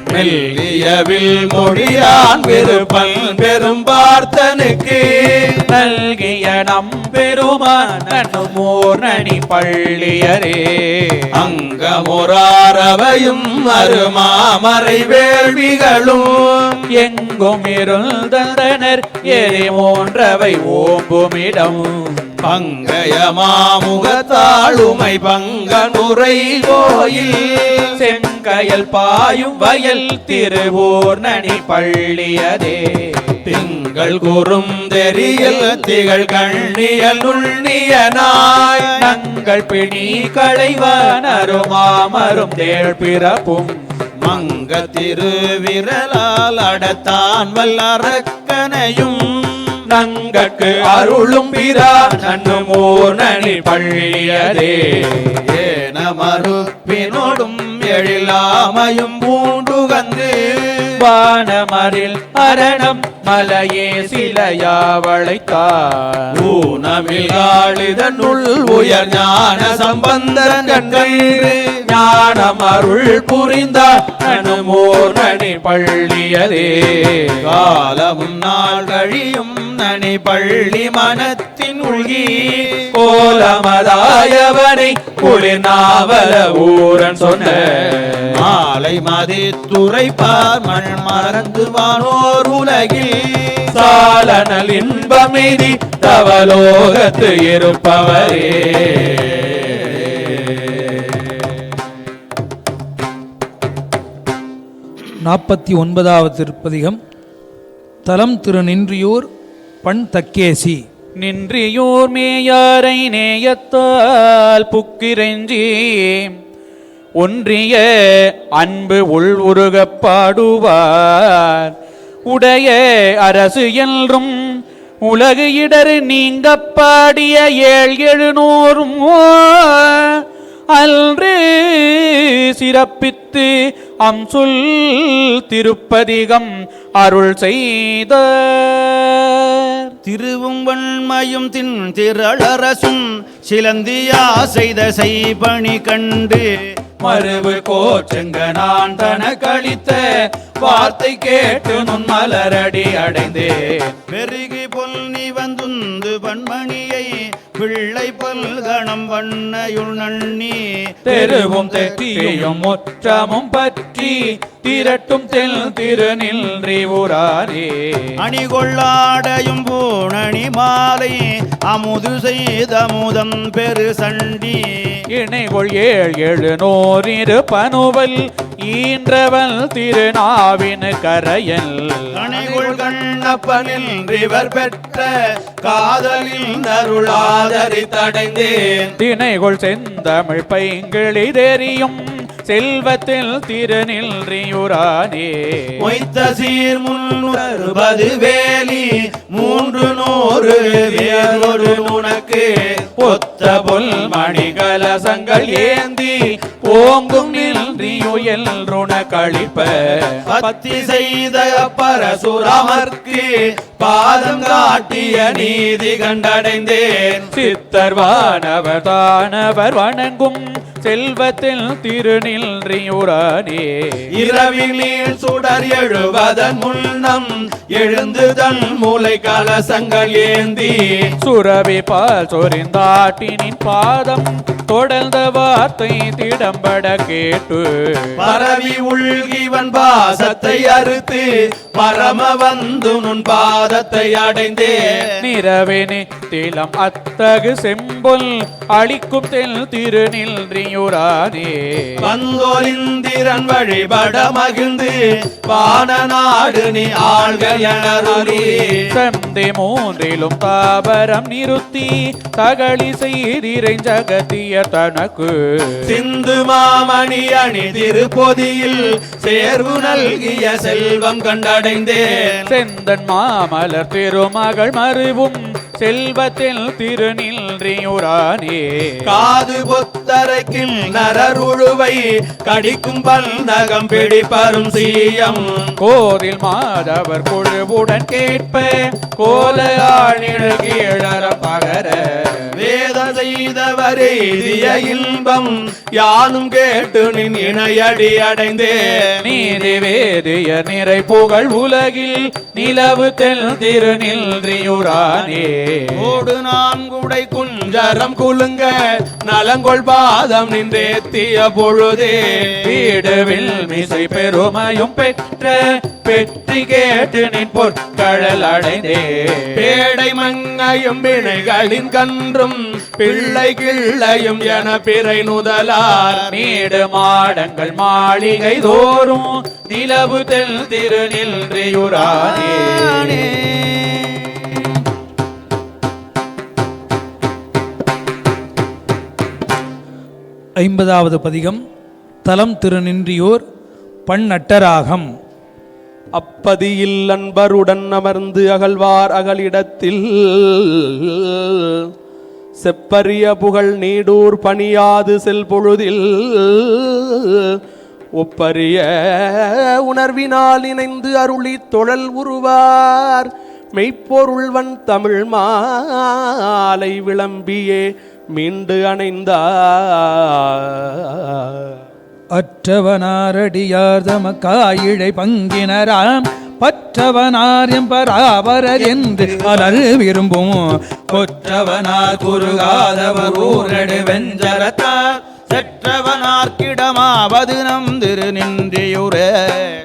[SPEAKER 3] மெல்லியவில் மொழியான் விருப்பன் பெரும் பார்த்தனுக்கு
[SPEAKER 2] நல்கிய நம்பெருமான் நனி பள்ளியரே
[SPEAKER 3] அங்கமுறாரவையும் அருமாமறை வேள்விகளும்
[SPEAKER 2] எங்கும் இருந்தனர் எரிமோன்றவை ஓம்புமிடம்
[SPEAKER 3] பங்கயமாமுகத்தாளுமை பங்கனுரை கோயில்
[SPEAKER 2] செங்கயல் பாயும் வயல் திருவூர் நனி பள்ளியதே
[SPEAKER 3] திங்கள் குறும் தெரியல் திகழ் கண்ணியல் நுண்ணியனாய்
[SPEAKER 2] நங்கள் பிணி களைவான் அருமாமரும் தேள் பிறப்பும்
[SPEAKER 3] மங்க திருவிரலால் அடத்தான் வல்லரக்கனையும்
[SPEAKER 2] நங்கட்கு அருளும் பிரான் நன்னமோர் நனி பள்ளியதே
[SPEAKER 3] ஏன மறுப்பினோடும் எழிலாமையும் பூண்டுகந்து
[SPEAKER 2] வானமரில் அரணம் மலையே சிலையாவளைத்தார்
[SPEAKER 3] ஊனமில்லாளிதனுள் உயர் ஞான சம்பந்தன் கண்கள்
[SPEAKER 2] ஞானம் அருள் புரிந்தார் நனுமோர் நனி பள்ளியதே
[SPEAKER 3] காலமும் நாள் கழியும் நனி பள்ளி மனத்தின் உள்கி
[SPEAKER 2] கோலமதாயவனை குளிர் நாவல ஊரன் சொன்ன
[SPEAKER 3] மாலை மதித்துரைப்பார் மண் மறந்து வானோர் உலகில்
[SPEAKER 2] சாலனல் இன்பமெய்தி தவலோகத்து இருப்பவரே.
[SPEAKER 1] 49வது திருப்பதிகம். தலம் திருநின்றியூர் பண் தக்கேசி.
[SPEAKER 2] நின்றியோர் மேயாரை நேயத்தால் புக்கிரஞ்சி ஒன்றிய அன்பு உள் உருகப் பாடுவார் உடைய அரசு என்றும் உலகு இடரு நீங்க பாடிய 700 அல்று சிறப்பித்து அம்சொல் திருப்பதிகம் அருள் செய்த
[SPEAKER 3] திருவும் வன்மையும் தின் திரளரசும் சிலந்தியா செய்த செய்பணி கண்டு
[SPEAKER 2] மறுவு கோச்செங்க நான் தன கழித்த வார்த்தை கேட்டு நுண் மலரடி அடைந்தே
[SPEAKER 3] பெருகி பொன்னி வந்துந்து வன்மணியை பிள்ளை பல்கணம் வண்ணையுள் நன்னி
[SPEAKER 2] தெருவும் தெற்றியும் முற்றமும் பற்றி திரட்டும் தெல் திருநின்றி ஊராரே
[SPEAKER 3] அணிகொள்ளாடையும் பூணணி மாலை அமுது செய்தமுதம் பெரு சண்டி
[SPEAKER 2] இணைகொள் 700 பனுவல் ஈன்றவள் திருநாவின் கரையல்
[SPEAKER 3] கணைகொள் கண்ணப்பனில் இவர் பெற்ற காதலில் அருளாதரி தடைந்தேன்
[SPEAKER 2] திணைகொள் செந்தமிழ் பைங்கிளி தெரியும் செல்வத்தில் திருநின்றியூரானே
[SPEAKER 3] மொய்த்த சீர் 360 வேலி 300 வேறொரு உனக்கு
[SPEAKER 2] ஒத்த பொல் மணிகலசங்கள் ஏந்தி ஓங்கும் நின்றியுயல் ருண கழிப்ப
[SPEAKER 3] பத்தி செய்த பரசுராமர்க்கு பாதம் காட்டிய நீதி கண்டடைந்தேன்
[SPEAKER 2] சித்தர் வானவர் தானவர் வணங்கும் செல்வத்தில் திருநின்றியூரானே
[SPEAKER 3] இரவினில் சுடர் எழுவதன் முன்னம் எழுந்து தன் மூளை கலசங்கள் ஏந்தி
[SPEAKER 2] சுரவி பால் சொரிந்தாட்டினின் பாதம் தொடர்ந்த வார்த்தை திடம்பட கேட்டு
[SPEAKER 3] பரவி உள்கிவன் பாசத்தை அறுத்து பரம வந்து நுண் பாதத்தை அடைந்தேன்
[SPEAKER 2] நிறவேனே திலம் அத்தகு செம்பொல் அளிக்கும் தெல் திருநின்றியூரானே
[SPEAKER 3] வந்தோரிந்திரன் வழிபட மகிழ்ந்து வான நாடு நீ ஆள்க எனருளி
[SPEAKER 2] செந்தி மூன்றிலும் தாபரம் நிறுத்தி தகளி செய்திரை ஜகத்திய தனக்கு
[SPEAKER 3] சிந்து மாமணி அணி திருப்பொதியில் சேர்வு நல்கிய செல்வம் கண்டடைந்தேன்
[SPEAKER 2] செந்தன் மாமலர் திருமகள் மருவும் செல்வத்தில் திருநின்றியுரானே
[SPEAKER 3] காது பொத்தரைக்கும் நரருழுவை கடிக்கும் பல்நகம் பிடிப்பரும் சீயம்
[SPEAKER 2] கோதில் மாதவர் குழுவுடன் கேட்ப கோலையாழிழ கீழற பகர
[SPEAKER 3] வேத செய்தவரே எய்திய இன்பம் யானும் கேட்டு நின் இணையடி அடைந்தே
[SPEAKER 2] நீதி வேதிய நிறை புகழ் உலகில் நிலவு தெல் திருநின்றியுரானே
[SPEAKER 3] ஓடு நான்குடை குஞ்சரம் குலுங்க நலங்கொள் பாதம் நின்றேத்திய பொழுதே
[SPEAKER 2] வீடுவில் மிசை பெருமையும் பெற்ற பெற்றி கேட்டு நின் பொற்கழல் அடைந்தே
[SPEAKER 3] பேடை மங்கையும் பிணைகளின் கன்றும் பிள்ளை கிள்ளையும் என பிறை நுதலார்
[SPEAKER 2] நீடு மாடங்கள் மாளிகை தோறும் நிலவு தெல் திருநின்றியுரானே
[SPEAKER 1] 50வது பதிகம் தலம் திருநின்றியூர் பன்னட்டராகம்.
[SPEAKER 3] அப்பதியில் அன்பருடன் அமர்ந்து அகழ்வார் அகலிடத்தில் செப்பரிய புகழ் நீடூர் பணியாது செல் பொழுதில் ஒப்பரிய உணர்வினால் இணைந்து அருளி தொழல் உருவார் மெய்ப்பொருள்வன் தமிழ் மாலை விளம்பியே மீண்டு அணைந்தார்.
[SPEAKER 1] அற்றவனாரடியார் தமக்காயிழை பங்கினராம் பற்றவனார் எம்பராவரர் என்று பலர் விரும்பும் கொற்றவனார் குறுகாதவர் ஊரடு வெஞ்சரத்தார்
[SPEAKER 2] செற்றவனார்க்கிடமாவது நம் திருநின்றியூரே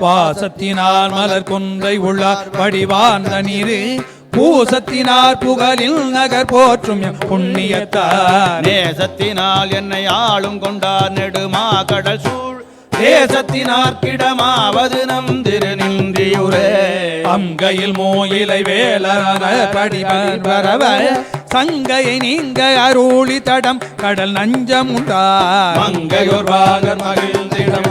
[SPEAKER 1] பாசத்தினால் மலர் கொன்றை உள்ளார் வடிவார்ந்த நீரு பூசத்தினார் புகழில் நகர் போற்றும் புண்ணியத்தார்
[SPEAKER 2] நேசத்தினால் என்னை ஆளும் கொண்டார் நெடுமா கடல் சூழ் தேசத்தினார் கிடமாவது நம் திருநின்றியூரே
[SPEAKER 1] அங்கையில் மோயிலை வேலரான படிவர் வரவ சங்கையை நீங்க அருளி தடம் கடல் நஞ்சம் உண்டார்
[SPEAKER 3] மங்கையோர் பாகர் மகிழ்ந்திடம்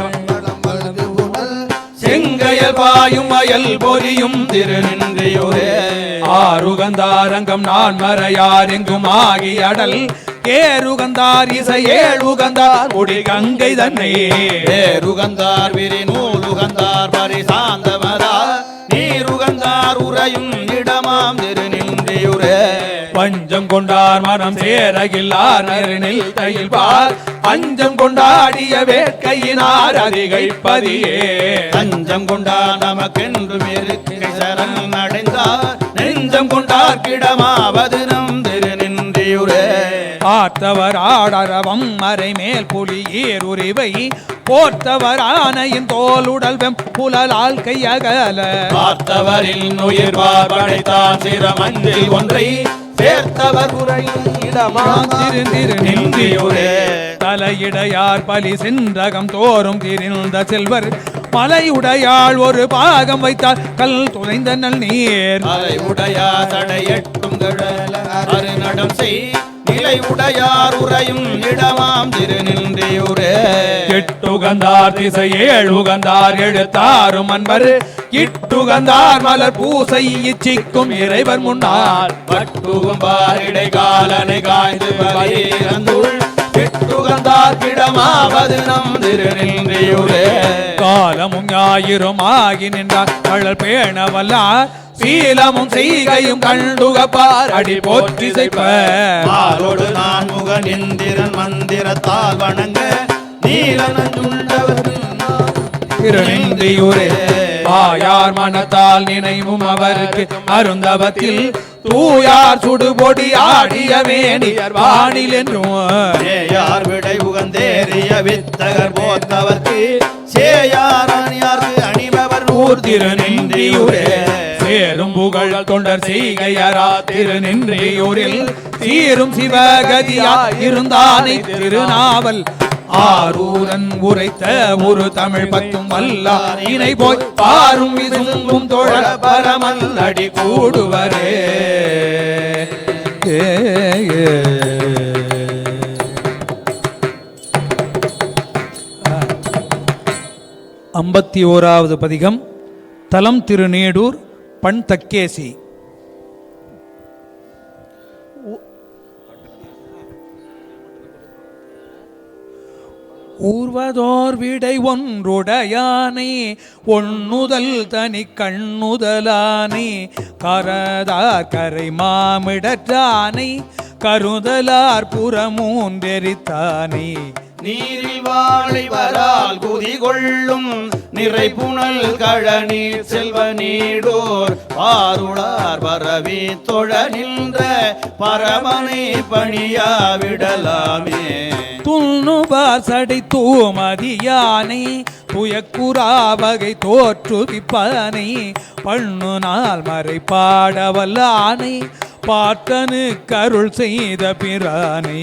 [SPEAKER 1] செங்கையல் பாயும் அயல் பொரியும் திருநின்றியூரே ஆறுகந்தாரங்கம் நான் மறையார் எங்கும் ஆகி அடல் ஏறுகந்தார் இசை ஏழுகந்தார் முடி கங்கை தன்னை
[SPEAKER 2] ஏறுகந்தார் விரி நூலுகந்தார் பரிசாந்தமரா நீருகந்தார் உறையும் இடமாம் திருநின்றியூரே
[SPEAKER 1] பஞ்சம் கொண்டார் மனம் சேரகில்லார் நெருநில் தையில் பார் அஞ்சம் கொண்டாடிய வேட்கையினார் அதிகைப்பதியே
[SPEAKER 2] தஞ்சம் கொண்டார் நமக்கென்றும் இருக்கை சரண் அடைந்தார் நெஞ்சம் கொண்டார் கிடமாவது நம் திருநின்றியூரே
[SPEAKER 1] பார்த்தவர் ஆடரவம் மறை மேல் புலி ஏறுரிவை போர்த்தவர் ஆனையின் தோலுடல் வெம் புலலால் கையகல
[SPEAKER 3] பார்த்தவரின் உயிர் படைத்தான் சிரமஞ்சில் ஒன்றை சேர்த்தவர் உரையும் இடமாம்
[SPEAKER 1] திருநின்றியூரே தலையிடையார் பலி சென்றகம் தோறும் திரிந்த செல்வர் மலையுடையாள் ஒரு பாகம் வைத்தார் கல் துளைந்த நல் நீர்
[SPEAKER 2] அலை உடையார் தடையட்டும் அருநடம் செய் நிலை உடையார் உறையும் இடமாம் திருநின்றியூரே
[SPEAKER 1] எட்டுகந்தார் திசை ஏழுகந்தார் எழுத்தாரும் அன்பர் இட்டுகந்தார் மலர் பூசை இச்சிக்கும் இறைவர் முன்னால்
[SPEAKER 3] பட்டுகும் பாரிடை காலனை காய்ந்து பலிரந்துள் எட்டுகந்தார் கிடமாவது நம் திருநின்றியூரே
[SPEAKER 1] காலமும் ஞாயிறும் ஆகி நின்றார் கழல் பேணவல்லார் சீலமும் செய்கையும் கண்டுகப்பார் அடி போற்றி
[SPEAKER 3] செய்ப்போடு நான் முக நிந்திரன் மந்திரத்தால் வணங்க நீலனஞ்சுண்டவர்
[SPEAKER 1] திருநின்றியூரே ஆயார் மனத்தால் நினைவும் அவருக்கு அருந்தவத்தில் தூயார் சுடுபொடி ஆடிய வேணியர் வானில் என்றும்
[SPEAKER 3] சேயார் விடை உகந்தேறிய வித்தகர் போத்தவர்க்கு சேயார் அணியார்க்கு அணிபவர் ஊர்
[SPEAKER 1] திருநின்றியூரே சேரும் புகழ் தொண்டர் செய்கையரா திருநின்றியூரில் சீரும் சிவகதியா இருந்தானை திருநாவல் ஆரூரன் உரைத்த ஒரு தமிழ் பத்தும் அல்ல இணை போய் பாரும் விசும்பும் தோழ பரமல் அடி கூடுவரே. 51வது பதிகம் தலம் திருநேடூர் பண் தக்கேசி.
[SPEAKER 2] ஊர்வதோர் விடை ஒன்றுடையானை ஒண்ணுதல் தனி கண்ணுதலானை கரதார் கரை மாமிடற்றானை கருதலார் புறமூன்றெரித்தானை
[SPEAKER 4] நீரில் வாழை வரால் குதி கொள்ளும் நிறை புனல் கழநீர் செல்வ நீடோர் பாருளார் பரவி தொழ நின்ற பரமனை பணியா விடலாமே
[SPEAKER 2] துண்ணுபார் சடை தூமதியானை துயக்குறாவகை தோற்றுவிப்பானை பண்ணு நாள் மறை பாடவல்லானை பாட்டனு கருள் செய்த பிரானை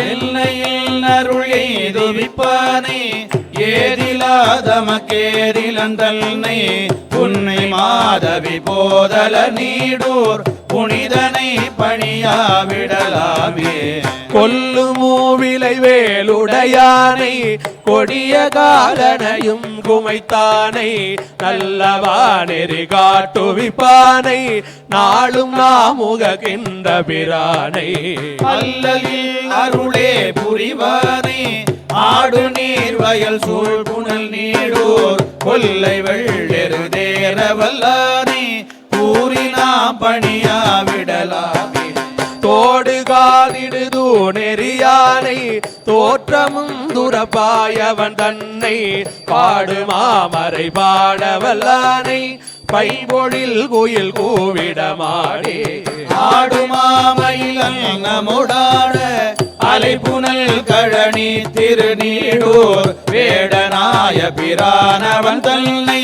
[SPEAKER 4] எல்லையில் அருள் எய்துவிப்பானே ஏதிலாதமக்கேதிலந்தல்னை புன்னை மாதவி போதல நீடூர் புனிதனை பணியா விடலாமே
[SPEAKER 3] கொல்லு மூவிலை வேலுடையானை கொடிய காலனையும் குமைத்தானை நல்லவானெறி காட்டுவிப்பானை நாளும் நாமுகின்ற பிரானை
[SPEAKER 4] அல்லலில் அருளே புரிவானே ஆடு நீர் வயல் சூழ் புனல் நீடூர் கொல்லை வெள்ளெரு தேரவல்லானே கூறினாம் பணியா விடலாமே
[SPEAKER 3] தோடு காலிடுதூ நெறியானை தோற்றமும் துரப்பாயவன் தன்னை பாடு மாமரை பாடவல்லானை பைபொழில் குயில் கூவிடமாடே
[SPEAKER 4] ஆடு மாமயிலன் நம்முடாட அலைப்புனல் கழனி திருநீடூர் வேடனாய பிரானவன் தன்னை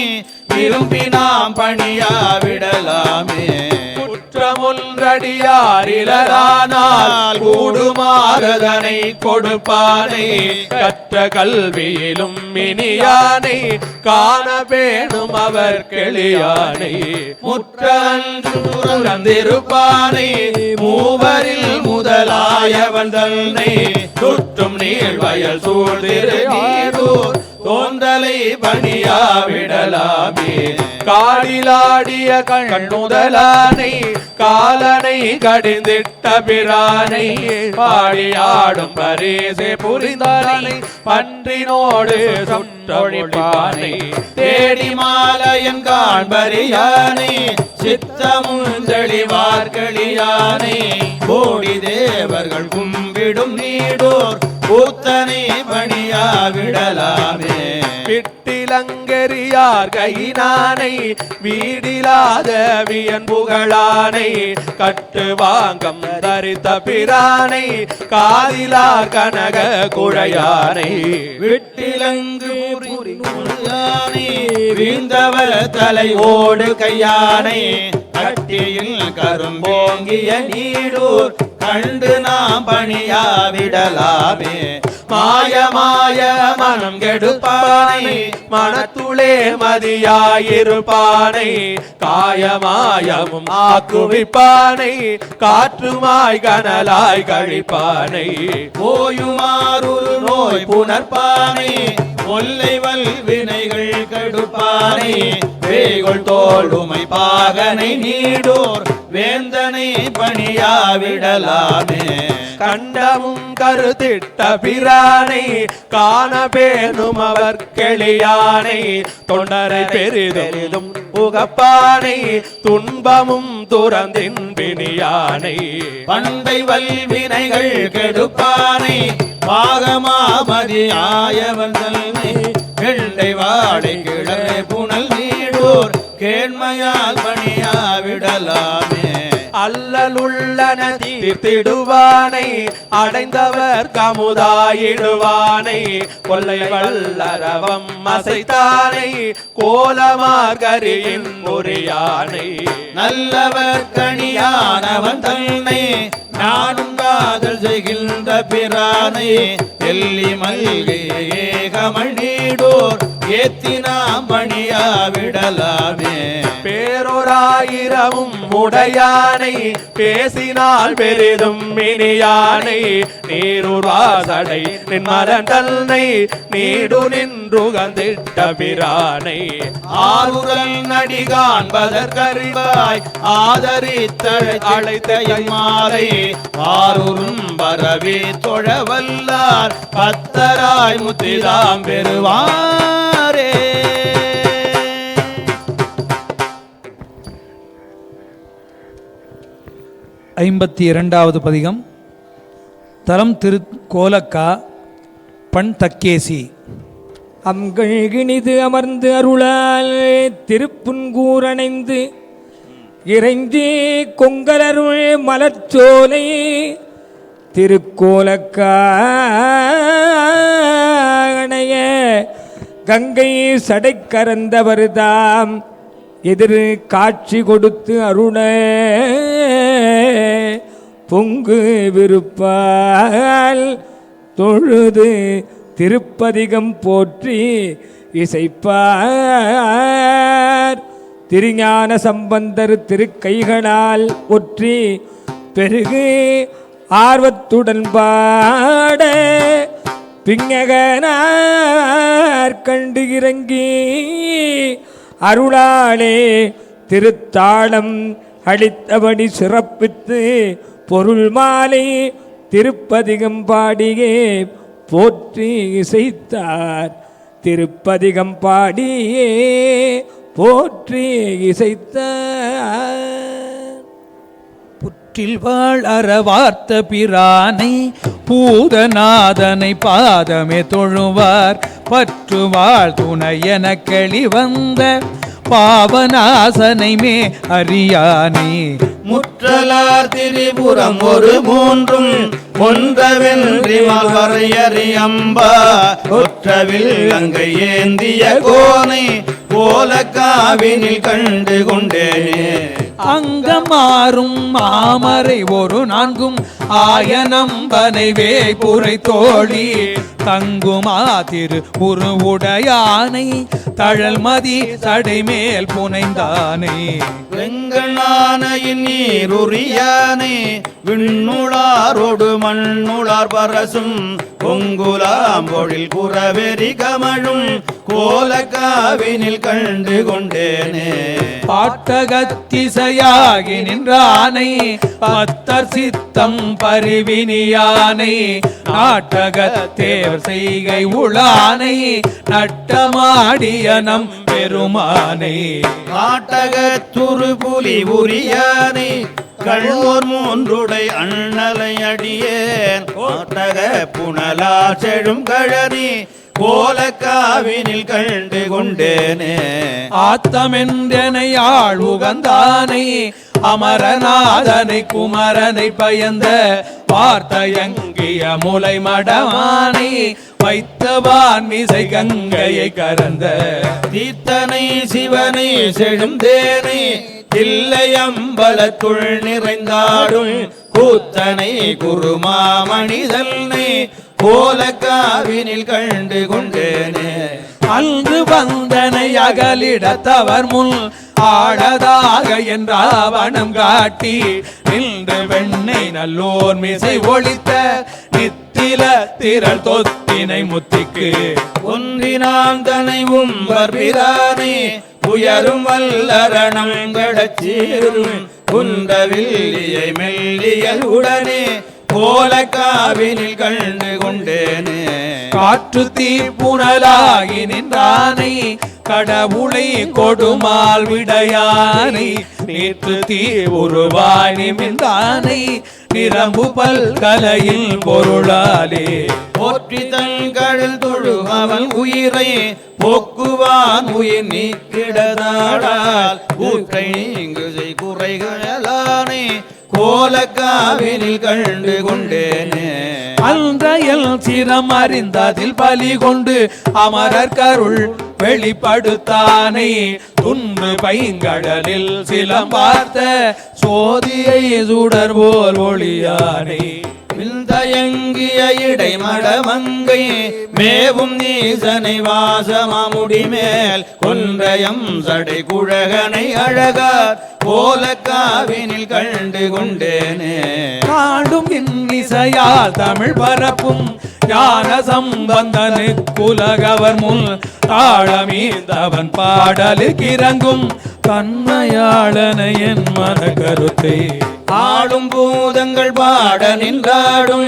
[SPEAKER 4] விரும்பினாம் பணியா விடலாமே
[SPEAKER 3] குற்றமொன்றடியாரிலரானால் கூடுமாறதனை கொடுப்பானை கற்ற கல்வியிலும் இனியானை காண வேணும் அவர் கெளியானை
[SPEAKER 4] முற்றந்திருப்பானை மூவரில் முதலாயவன் தன்னை சுற்றும் நீள் வயல் சூழ்திரு நீடூர் தோன்றலை பணியா விடலாமே
[SPEAKER 3] காடிலாடிய கண்ணுதலானை காலனை கடிந்திட்ட பிரானை பாடியாடும் பரிசே புரிந்தானை பன்றினோடு சுற்றொழிப்பானை
[SPEAKER 4] தேடி மாலையன் காண்பரியானை சித்தமும் தெளிவார்களியானை கோடி தேவர்கள் கும்பிடும் நீடோர் கூத்தனை பணியா விடலாமே
[SPEAKER 3] விட்டிலங்கெரியார் கையினானை வீடிலாத வியன் புகழானை கட்டு வாங்கம் தரித்த பிரானை காதிலார் கனக குழையானை
[SPEAKER 4] விட்டிலங்கு புரியானை வீழ்ந்தவர் தலையோடு கையானை கட்டியில் கரும்போங்கிய நீடூர் கண்டு நாம் பணியா விடலாமே மாய மனம் கெடுப்பானை மனத்துளே மதியாயிருப்பானை காயமாயமும் ஆக்குவிப்பானை காற்றுமாய் கனலாய் கழிப்பானை ஓயுமாறு நோய் புணர்ப்பானை ஒல்லை வல்வினைகள் கெடுப்பானை வேகொள் தோளுமை பாகனை நீடோர் வேந்தனை பணியா விடலாமே
[SPEAKER 3] கண்டமும் கருத்திட்ட பிரானை காண பேணும் அவர் கெளியானை தொண்டரை பெரிதும் உகப்பானை துன்பமும் துறந்தின் பிணியானை
[SPEAKER 4] பண்டை வல்வினைகள் கெடுப்பானை பாகமாமதியாயவன் தன்னை வெள்ளை வாடை கிழமை புனல் நீடோர் கேண்மையால் பணியா விடலாமே
[SPEAKER 3] அல்லலுள்ளன தீர்த்திடுவானை அடைந்தவர் கமுதாயிடுவானை கொல்லை வல்லரவம் அசைத்தானை கோலமார்கரியின் முறியானை
[SPEAKER 4] நல்லவர் கணியானவன் தன்னை நானும் காதல் செய்கின்ற பிரானை எல்லி மல்கை ஏகமள் நீடோர் ஏத்தினாம் பணியா விடலாமே.
[SPEAKER 3] பேரொராயிரமும் உடையானை பேசினால் பெரிதும் மினியானை நீருராசடை நின்மலன் தன்னை நீடு நின்றுகந்திட்ட பிரானை
[SPEAKER 4] ஆறுதல் நடிகாண்பதற்கறிவாய் ஆதரித்தழைத்த மாலை ஆறும் பரவி தொழவல்லார் பத்தராய் முத்திதாம் பெறுவாரே.
[SPEAKER 2] 52வது பதிகம். தலம் திருக்கோலக்கா, பண் தக்கேசி.
[SPEAKER 5] அம்கழ்கினிது அமர்ந்து அருளால் திருப்புன்கூரணைந்து இறைஞ்சி கொங்கலருள் மலர்ச்சோலை திருக்கோலக்காணைய கங்கை சடைக்கரந்தவர்தாம் எதிர் காட்சி கொடுத்து அருண பொங்கு விருப்பால் தொழுது திருப்பதிகம் போற்றி இசைப்பார். திருஞான சம்பந்தர் திருக்கைகளால் ஒற்றி பெருகு ஆர்வத்துடன் பாட பிங்ககனார் கண்டு இறங்கி அருளாலே திருத்தாளம் அளித்தபடி சிறப்பித்து பொருள் மாலை திருப்பதிகம் பாடியே போற்றி இசைத்தார். திருப்பதிகம் பாடியே போற்றி இசைத்தார்.
[SPEAKER 2] புற்றில் வாழ் அறவார்த்த பிரானை பூதநாதனை பாதமே தொழுவார். பற்றுவாள் துணையென களி பாவநாசனை மே அறியானே.
[SPEAKER 4] முற்றலார் திரிபுரம் ஒரு மூன்றும் ஒன்றவென்றி வரையறியம்பா ஒற்றவில் அங்கை ஏந்திய கோனை கோலக்காவினில் கண்டு கொண்டேனே.
[SPEAKER 2] அங்கமாறும் மாமரை ஒரு நான்கும் ஆயனம்பனை வேய்புரை தோழி தங்குமா திரு உருவுடையானை தழல் மதி சடைமேல் புனைந்தானே.
[SPEAKER 4] வெங்கண்ணானையின் நீருரியானே விண்ணுளாரோடு மண்ணுளார் பரசும் பொங்குலாம்பொழில் குறவெறி கமழும் கோலக்காவினில் கண்டு கொண்டேனே.
[SPEAKER 2] பாட்டகத்திசையாகி நின்றானை பத்தர் சித்தம் பரிவினியானை நாட்டகத்தேவர் செய்கை உளானை நட்டமாடிய நம் பெருமானை.
[SPEAKER 4] காட்டகத்துரு புலி உரியானை கண்ணோர் மூன்றுடை அண்ணலை அடியேன் காட்டக புனலா செழும் கழனி கோலக்காவினில் கண்டு கொண்டேனே.
[SPEAKER 2] ஆத்தமென்றனை ஆள் உகந்தானை அமரநாதனை குமரனை பயந்த வார்த்தையங்கிய முலை மடமானை வைத்தவான் மிசை கங்கையை கரந்த
[SPEAKER 4] தீர்த்தனை சிவனை செழுந்தேனை தில்லையம்பலத்துள் நிறைந்தாடும் கூத்தனை குருமாமணிதல்னை கோலக்காவினில் கண்டு கொண்டேனே.
[SPEAKER 2] அன்று வந்தனை அகலிடத்தவர் முன் ஆடதாக என்றாவணம் காட்டி நின்று வெண்ணை நல்லோர் மிசை ஒழித்த நித்தில திரள் தொத்தினை முத்திக்கு
[SPEAKER 4] ஒன்றினான் தனை உம்பர் பிரானே உயரும் வல்லரணம் கடச்சீரும் குந்தவில்லியை மெல்லியல் உடனே கோலக்காவினில் கண்டு கொண்டேனே.
[SPEAKER 2] காற்று தீ புனலாகி நின்றானை கடவுளை கொடுமால் விடையானை நேற்று தீ உருவாய் நிமிந்தானை நிரம்பு பல்கலையில் பொருளாலே
[SPEAKER 4] போற்றி தன் கடல் தொழு அவன் உயிரை போக்குவான் உயிர் நீக்கிடதாடால் ஊற்றை நீங்கு குறைகளானே கோலக்காவினில் கண்டு கொண்டேனே.
[SPEAKER 2] அன்றையல் சிரம் அறிந்ததில் பலி கொண்டு அமரர் கருள் வெளிப்படுத்தானை துன்று பைங்கடலில் சிலம் பார்த்த சோதியை சுடர் போல் ஒளியானை
[SPEAKER 4] விந்தயங்கிய இடைமடமங்கை மேவும் நீசனை வாசமாமுடிமேல் கொன்றையம் சடை குழகனை அழகார் கோலக்காவினில் கண்டு கொண்டேனே.
[SPEAKER 2] காண்டும் இன்னிசையால் தமிழ் பரப்பும் ஞான சம்பந்தனு குலகவர் முன் தாழமீந்தவன் பாடலுக்கு இறங்கும் தன்மையாளன என் மன கருத்தை
[SPEAKER 4] ஆடும் பூதங்கள் பாட நின்றாடும்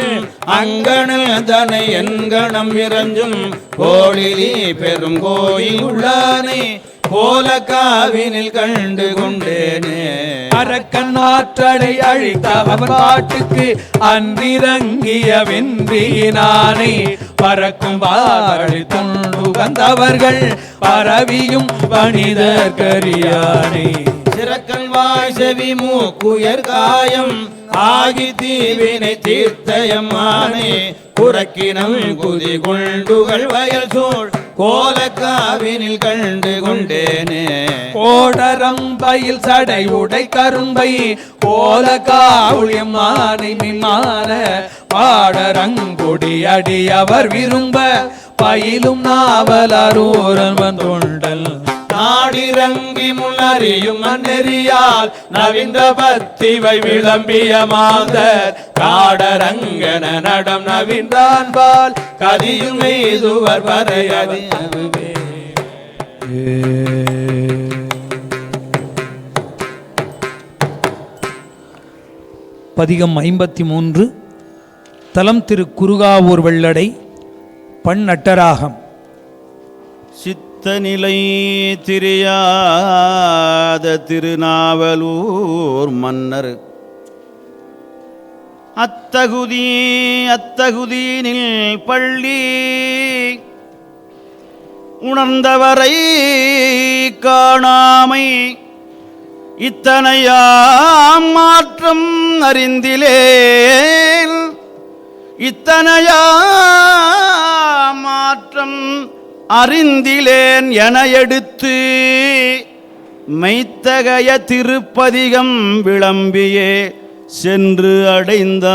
[SPEAKER 4] அங்கணில் தனை என்கணம் இறஞ்சும் கோழிலி பெரும் கோயில் உள்ளானை கோலக்காவினில் கண்டு கொண்டேனே.
[SPEAKER 2] அரக்கன் ஆற்றலை அழித்த அவன் பாட்டுக்கு அன்றிறங்கிய வென்றினானை பறக்கும் பாரடி தொண்டு வந்தவர்கள் பரவியும் வனிதர் கரியானை.
[SPEAKER 4] சிறக்கன் வாய் செவி மூக்குயர் காயம் ஆகி தீவினை தீர்த்தயம்மானே குறக்கினம் குதி கொண்டுகள் வயல் சூழ் கோலக்காவினில் கண்டு கொண்டேனே.
[SPEAKER 2] கோடரம் பயில் சடை உடை கரும்பை கோலக்காவுளியம்மானை மிமான பாடரங்குடி அடி அவர் விரும்ப பயிலும் நாவலரூரன் தொண்டல்
[SPEAKER 4] நாடிறங்கி முன்னறியும் மன்னெறியால் நவிந்த பத்திவை விளம்பிய மாந்தர் காடரங்கன நடம் நவின்றான்பால் கதியும் எய்துவர் வரையதி.
[SPEAKER 2] பதிகம் 53 தலம் திரு குருகாவூர் வெள்ளடை பண் நட்டராகம்.
[SPEAKER 4] சித்தநிலை திரியாத திருநாவலூர் மன்னர் அத்தகுதியினில் பள்ளி உணர்ந்தவரை காணாமை இத்தனையாம் மாற்றம் அறிந்திலேன் இத்தனையாம் மாற்றம் அறிந்திலேன் என எடுத்து மெய்த்தகைய திருப்பதிகம் விளம்பியே சென்று அடைந்தார்.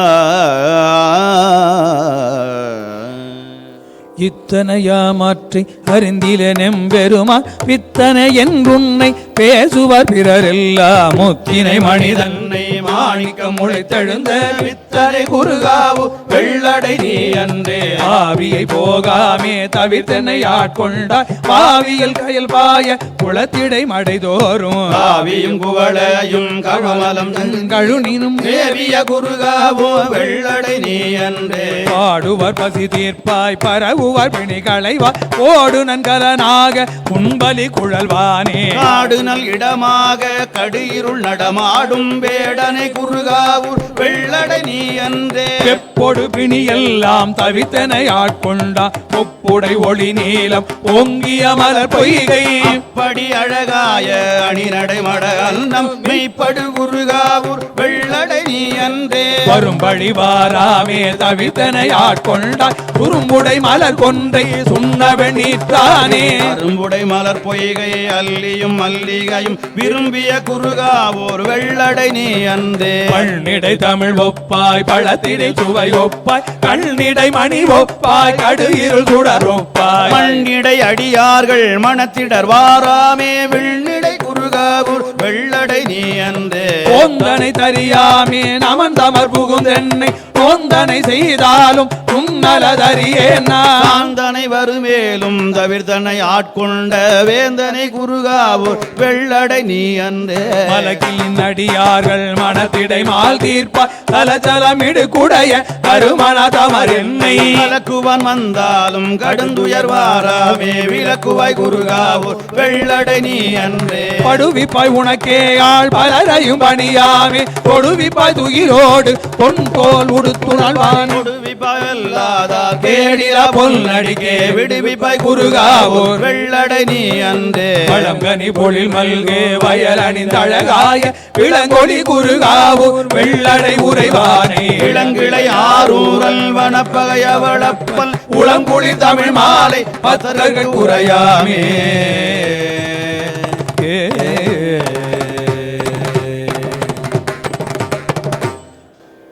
[SPEAKER 2] இத்தனையா மாற்றி அறிந்திலெம்பெருமா பித்தனை என்றுன்னை பேசுவர் பிறரெல்லாம் முத்தினை மனிதன்னை மாணிக்கம் முளைத்தெழுந்த வித்தனை குருகாவு வெள்ளடை நீ அன்றே ஆவியை போகாமே தவிர்த்தனை ஆட்கொண்டாய் பாவியல் கயல் பாய குளத்திடை மடைதோறும்
[SPEAKER 4] ஆவியும் குவளையும் கழுமலம்
[SPEAKER 2] கழுனினும்
[SPEAKER 4] தேவிய குருகாவு வெள்ளடை நீ அன்றே
[SPEAKER 2] பாடுவர் பசி தீர்ப்பாய் பரவுவர் பிணி களைவாய் ஓடு நன்கலனாக உண்பலி குழல்வானே
[SPEAKER 4] காடு நல் இடமாக கடியிருள் நடமாடும் வேடனை குருகாவூர் வெள்ளடை நீ அன்றே
[SPEAKER 2] எப்பொடு பிணி எல்லாம் தவித்தனை ஆட்கொண்டா ஒப்புடை ஒளி நீலம் ஓங்கிய மலர் பொய்கை
[SPEAKER 4] அப்படி அழகாய அணிநடை மட அன்னம் மெய்ப்படு குருகாவூர் வெள்ளடை நீ அன்றே
[SPEAKER 2] வரும்படி வாராமே தவித்தனை ஆட்கொண்டாய் குறும்புடை மலர் கொன்றை சுண்ணவன் நீத்தானே
[SPEAKER 4] அரும்புடை மலர் பொய்கை அல்லியும் மல்லிகையும் விரும்பிய குருகாவூர் வெள்ளடை நீ அன்றே
[SPEAKER 2] பள்ளிடை தமிழ் ஒப்பாய் பழத்திடை சுவை ஒப்பாய் கண்ணிடை மணி ஒப்பாய் கடு இருள் சுடர் ஒப்பாய்
[SPEAKER 4] மண்ணிடை அடியார்கள் மனத்திடர் வாராமே வெள்ளிடை குருகாவூர் வெள்ளடை நீ அன்றே
[SPEAKER 2] கோந்தனை தறியாமே நமன் தமர் புகுந்தென்னை கோந்தனை செய்தாலும் உன்னலதறியேனா
[SPEAKER 4] சாந்தனை வருமேலும் தவிர்த்தனை ஆட்கொண்ட வேந்தனை குருகாவூர் வெள்ளடை நீ அன்றே
[SPEAKER 2] மலக்கின் அடியார்கள் மனத்திடை மால் தீர்ப்பாய் தலச்சலமிடு குடைய கருமண தமர் என்னை
[SPEAKER 4] விளக்குவன் வந்தாலும் கடுந்துயர் வாராமே விளக்குவாய் குருகாவூர் வெள்ளடை நீ அன்றே
[SPEAKER 2] படுவிப்பாய் உனக்கே ஆள் பலரையும் பணியாமே கொடுவிப்பாய் துகிரோடு பொன் தோல் உடுத்துணல்வான்
[SPEAKER 4] விடுவிப்பாயல்லாதார் கேடில பொன்னடிக்கே விடுவிப்பாய் குருகாவூர் வெள்ளடை நீ அன்றே
[SPEAKER 2] பழங்கனி பொழில் மல்கே வயல் அணிந்தழகாய இளங்கொடி குருகாவூர் வெள்ளடை உறைவானே
[SPEAKER 4] இளங்கிளை ஆரூரல் வனப்பகையவளப்பல்
[SPEAKER 2] உளங்குழி தமிழ் மாலை பத்தர்கள் குறையாமே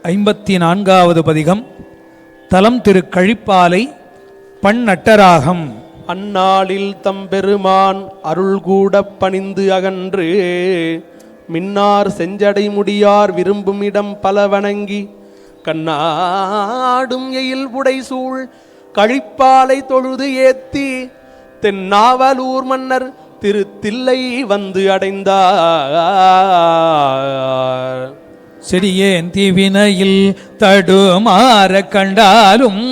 [SPEAKER 2] 53
[SPEAKER 1] 54வது பதிகம். தலம் திரு கழிப்பாலை. பண் நட்டராகம்.
[SPEAKER 3] அந்நாளில் தம்பெருமான் அருள் கூட பணிந்து அகன்று மின்னார் செஞ்சடை முடியார் விரும்பும் இடம் பல வணங்கி கண்ணாடும் எயில் புடைசூழ் கழிப்பாலை தொழுது ஏத்தி தென்னாவலூர் மன்னர் திருத்தில்லை வந்து அடைந்தார்.
[SPEAKER 1] செடியேன் தீவினையில் தடுமாற கண்டாலும்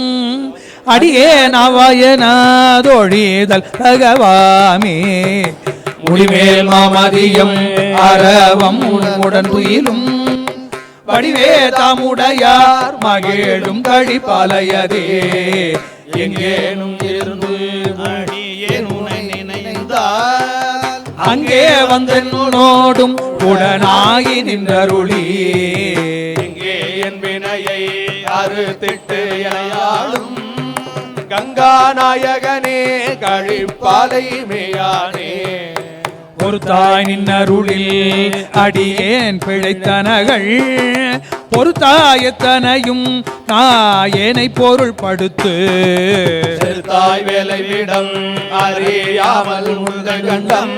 [SPEAKER 1] அடியே நவாயனாதொழிதல் தகவாமே. முடிமேல் மாமதியம் அரவம் உடன் துயிலும் வடிவே தாமுடையார் மகிழும் கழிப்பாலையதே. எங்கேனும் இருந்து
[SPEAKER 4] அடியேன் உனை நினைந்தால்
[SPEAKER 1] அங்கே வந்தோடும் உடனாகி நின்றருளி.
[SPEAKER 3] எங்கே என் வினையை அறுத்திட்டு எனையாளும் கங்கா நாயகனே கழிப்பாலை மேயானே.
[SPEAKER 1] ஒரு தாய் நின்னருளில் அடியேன் பிழைத்தனகள் பொறுத்தாயத்தனையும் நாயனை பொருள்படுத்து.
[SPEAKER 4] தாய் வேலை விடம் அறியாமல் முந்தல் கண்டம்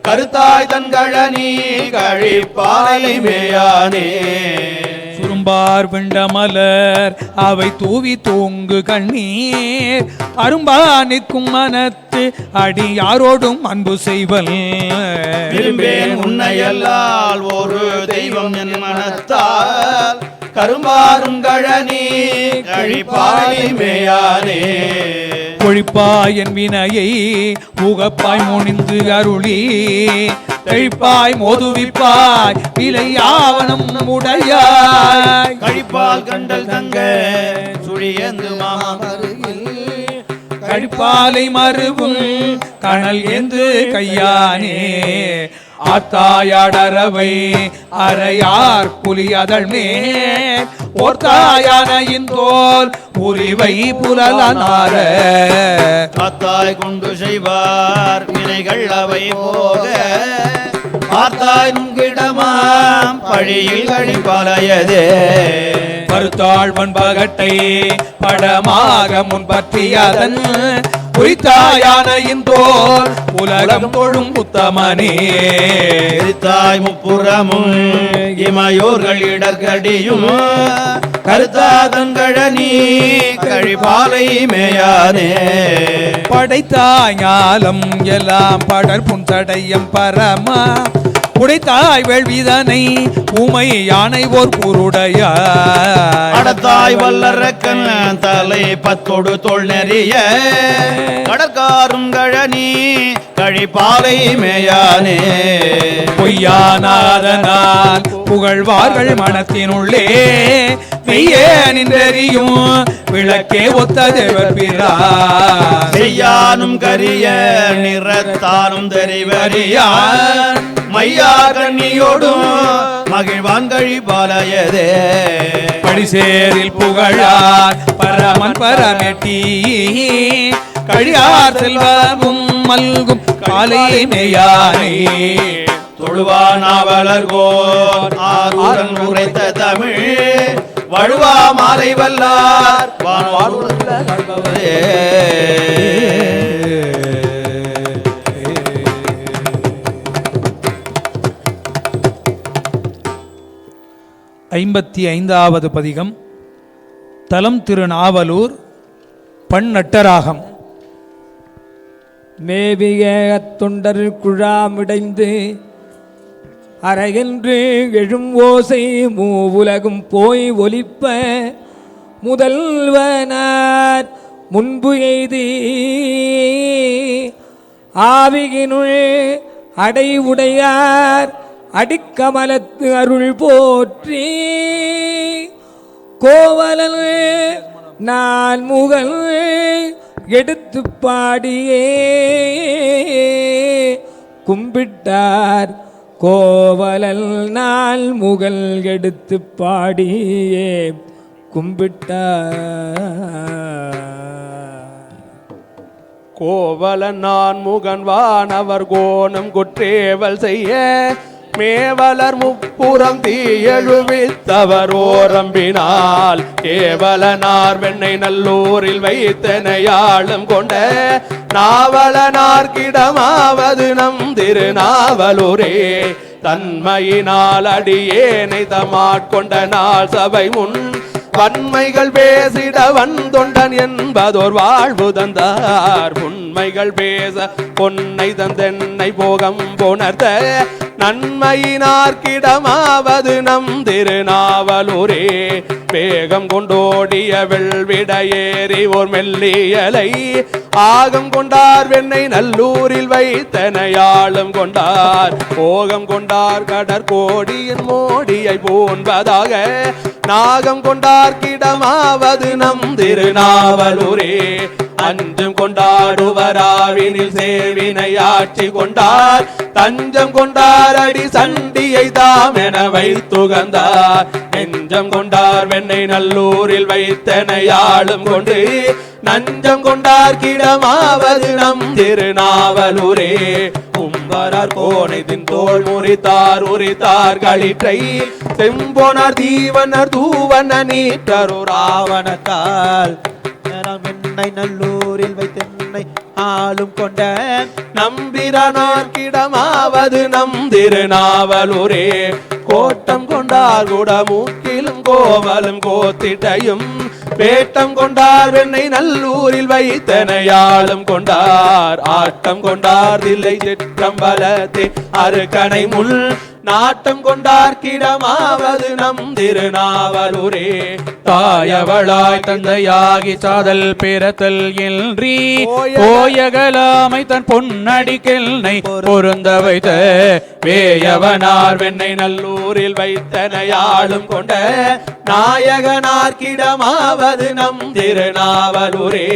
[SPEAKER 4] கருத்தாய் தன்கழனி கழிப்பாலை மேயானே.
[SPEAKER 1] சுரும்பார் விண்டமலர் அவை தூவி தூங்கு கண்ணீர் அரும்பா நிற்கும் மனத்து அடி யாரோடும் அன்பு செய்வல்.
[SPEAKER 4] விரும்பேன் உன்னையல்லால் ஒரு தெய்வம் என் மனத்தால் கரும்பாரும் கழனி கழிப்பாலை மேயானே.
[SPEAKER 1] கொழிப்பாய் என் வினையை உகப்பாய் முனிந்து அருளி தெழிப்பாய் மோதுவிப்பாய் விலை ஆவணம் உடையாய்.
[SPEAKER 4] கழிப்பால் கண்டல் தங்க சுழியந்து மாமருகில்
[SPEAKER 1] கழிப்பாலை மறுவும் கணல் ஏந்து கையானே. ஆத்தாயாடரவை அறையார் புலி அதழ் மேல் ஓர்த்தாயானையின் தோல் உரிவை புலனார.
[SPEAKER 4] காத்தாய் கொண்டு செய்வார் வினைகள் அவை போக பார்த்தாய் நுங்கிடமாம் பழியில் கழிப்பாலையதே.
[SPEAKER 1] பருத்தாள் பண்பகட்டை படமாக முன்பற்றியதன் குறித்தாயானையின் தோல் உலகம் தொழும் புத்தமனே.
[SPEAKER 4] எரித்தாய் முப்புறமும் இமையோர்கள் இடர்கடியும் கருத்தாதங்கழனி கழிப்பாலை மேயானே.
[SPEAKER 1] படைத்தாய் ஞாலம் எல்லாம் படர் புன்சடையம் பரமா உடைத்தாய் வேள்விதனை உமை யானை ஓர் கூருடையாய்.
[SPEAKER 4] அடத்தாய் வல்லரக்கன் தலை பத்தொடு தோல் நெறிய கடற்காரும் கழனி கழிப்பாலை மேயானே.
[SPEAKER 1] பொய்யானாதனால் புகழ்வார்கள் மனத்தினுள்ளே மெய்யே நின்றறியும் விளக்கே ஒத்த தேவர் பிரான்.
[SPEAKER 4] செய்யானும் கரிய நிறத்தானும் தெரிவறியான் மையா கண்ணியோடும் மகிழ்வான் கழிப்பாலையதே.
[SPEAKER 1] படிசேரில் புகழார் பரமன் பரமெட்டி கழியார் செல்வமும் மல்கும் காலை மேயானே.
[SPEAKER 4] தொழுவானாவலர்கோர் ஆரூரன் உரைத்த தமிழ் வழுவா மாலை வல்லார் வான்வார் கழ்பவரே.
[SPEAKER 1] 55வது பதிகம். தலம் திருநாவலூர். பண் நட்டராகம்.
[SPEAKER 5] மேவிய தொண்டர் குழாமிடைந்து அரையென்று எழும் ஓசை மூவுலகும் போய் ஒலிப்ப முதல்வனார் முன்பு எய்தி ஆவியினுள் அடை உடையார் அடிக்கமலத்து அருள் போற்றி கோவலன் நான் முகல் எடுத்து பாடியே கும்பிட்டார். கோவலல் நாள் முகல் எடுத்து பாடியே கும்பிட்டார்.
[SPEAKER 3] கோவல நான் முகன் வானவர் கோணம் குற்றேவல் செய்ய மேவலர் முப்புறம் தீயழுவித்தவரோரம்பினால் கேவலனார் வெண்ணை நல்லூரில் வைத்தனையாளும் கொண்ட நாவலனார் கிடமாவது நம் திருநாவலூரே தன்மையினால் அடியேனை தமாட்கொண்ட நாள் சபை முன் வன்மைகள் பேசிட வந்தொண்டன் என்பதோர் வாழ்வு தந்தார் உண்மைகள் பேச பொன்னை தந்தென்னை போகம் போனர்த்த நன்மையினார்க்கிடமாவது நம் திருநாவலூரே வேகம் கொண்டோடிய வெள்விட ஏறி ஓர் மெல்லியலை ஆகம் கொண்டார் வெண்ணை நல்லூரில் வைத்தனையாளும் கொண்டார் போகம் கொண்டார் கடற்கோடியின் மோடியை போன்பதாக நாகம் கொண்டார்க்கிடமாவது நம் திருநாவலூரே அஞ்சம் கொண்டாடுவராவினில் சேவினை ஆட்சி கொண்டார் தஞ்சம் கொண்டார் அடி சண்டியை தாம் என வைத்துகந்தார் நெஞ்சம் கொண்டார் வெண்ணை நல்லூரில் வைத்தனையாளும் கொண்டு நஞ்சம் கொண்டார் கிடமாவது நம் திருநாவலூரே கும்பரார் கோணைத்தின் தோல் முறித்தார் உரித்தார் களிற்றை செம்போனார் தீவனர் தூவன நீட்டரு ராவணத்தால்
[SPEAKER 6] வெண்ணை நல்லூரில் வைத்தென்னை ஆளும் கொண்ட
[SPEAKER 3] நம்பிரானார் கிடமாவது நம் திருநாவலூரே கோட்டம் கொண்டார் குடமூக்கிலும் கோவலும் கோத்திட்டையும் வேட்டம் கொண்டார் வெண்ணை நல்லூரில் வைத்தனையாளும் கொண்டார் ஆட்டம் கொண்டார் தில்லை சிற்றம்பலத்தே அருகனை முள் நாட்டம் கொண்டார் கிடமாவது நம் திருநாவலூரே
[SPEAKER 2] தாயவளாய் தந்தையாகி சாதல் பிறத்தல் இன்றி கோயகலாமை தன் பொன்னடிக்கெல்னை பொருந்த வைத்த வேயவனார் வெண்ணை நல்லூரில் வைத்தனையாளும் கொண்ட நாயகனார் கிடமாவது நம் திருநாவலூரே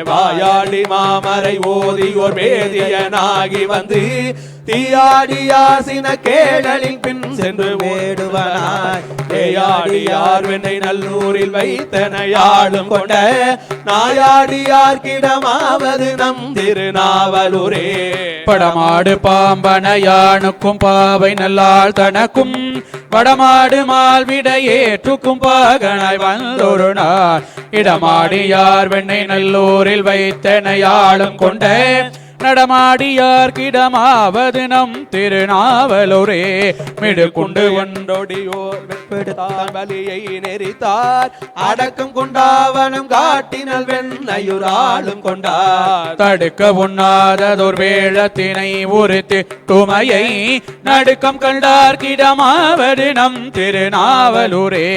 [SPEAKER 2] வாயாடி மாமரை ஓதியோர் வேதியனாகி வந்து தீயாடியாசின கேடலின் பின் சென்று வேடுவனாய் ஏயாடியார் வெண்ணை நல்லூரில் வைத்தனையாளும் கொண்ட நாயாடியார் கிடமாவது நம் திருநாவலூரே படமாடு பாம்பனையானுக்கும் பாவை நல்லாள் தனக்கும் வடமாடு மால்விட ஏற்றுக்கும் பாகனாய் வந்தொரு நாள் இடமாடியார் வெண்ணை நல்லூரில் வைத்தனையாளும் கொண்ட நடமாடியார் கிடமாவது நம் திருநாவலூரே மிடுக்குண்டு
[SPEAKER 3] ஒன்றொடியோர் வலியை நெறித்தார் அடக்கம் கொண்டாவனம் காட்டினல் வெண்ணையுராளும் கொண்டார்
[SPEAKER 2] தடுக்க உண்ணாததோர் வேளத்தினை உறுத்தி துமையை நடுக்கம் கண்டார் கிடமாவது நம் திருநாவலூரே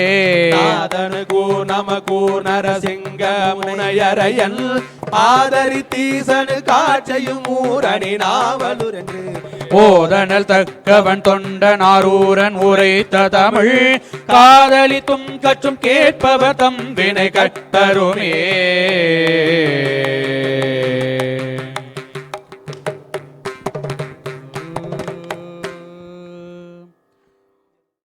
[SPEAKER 3] நாதனுக்கு நமக்கு நரசிங்க முனையரையன் ஆதரி தீசனு காட்சையும் ஊரணி நாவலூர் என்று
[SPEAKER 2] ஓதனல் தக்கவன் தொண்டனாரூரன் உரைத்த தமிழ் காதலித்தும் கற்றும் கேட்பவர் தம் வினை கட்டருமே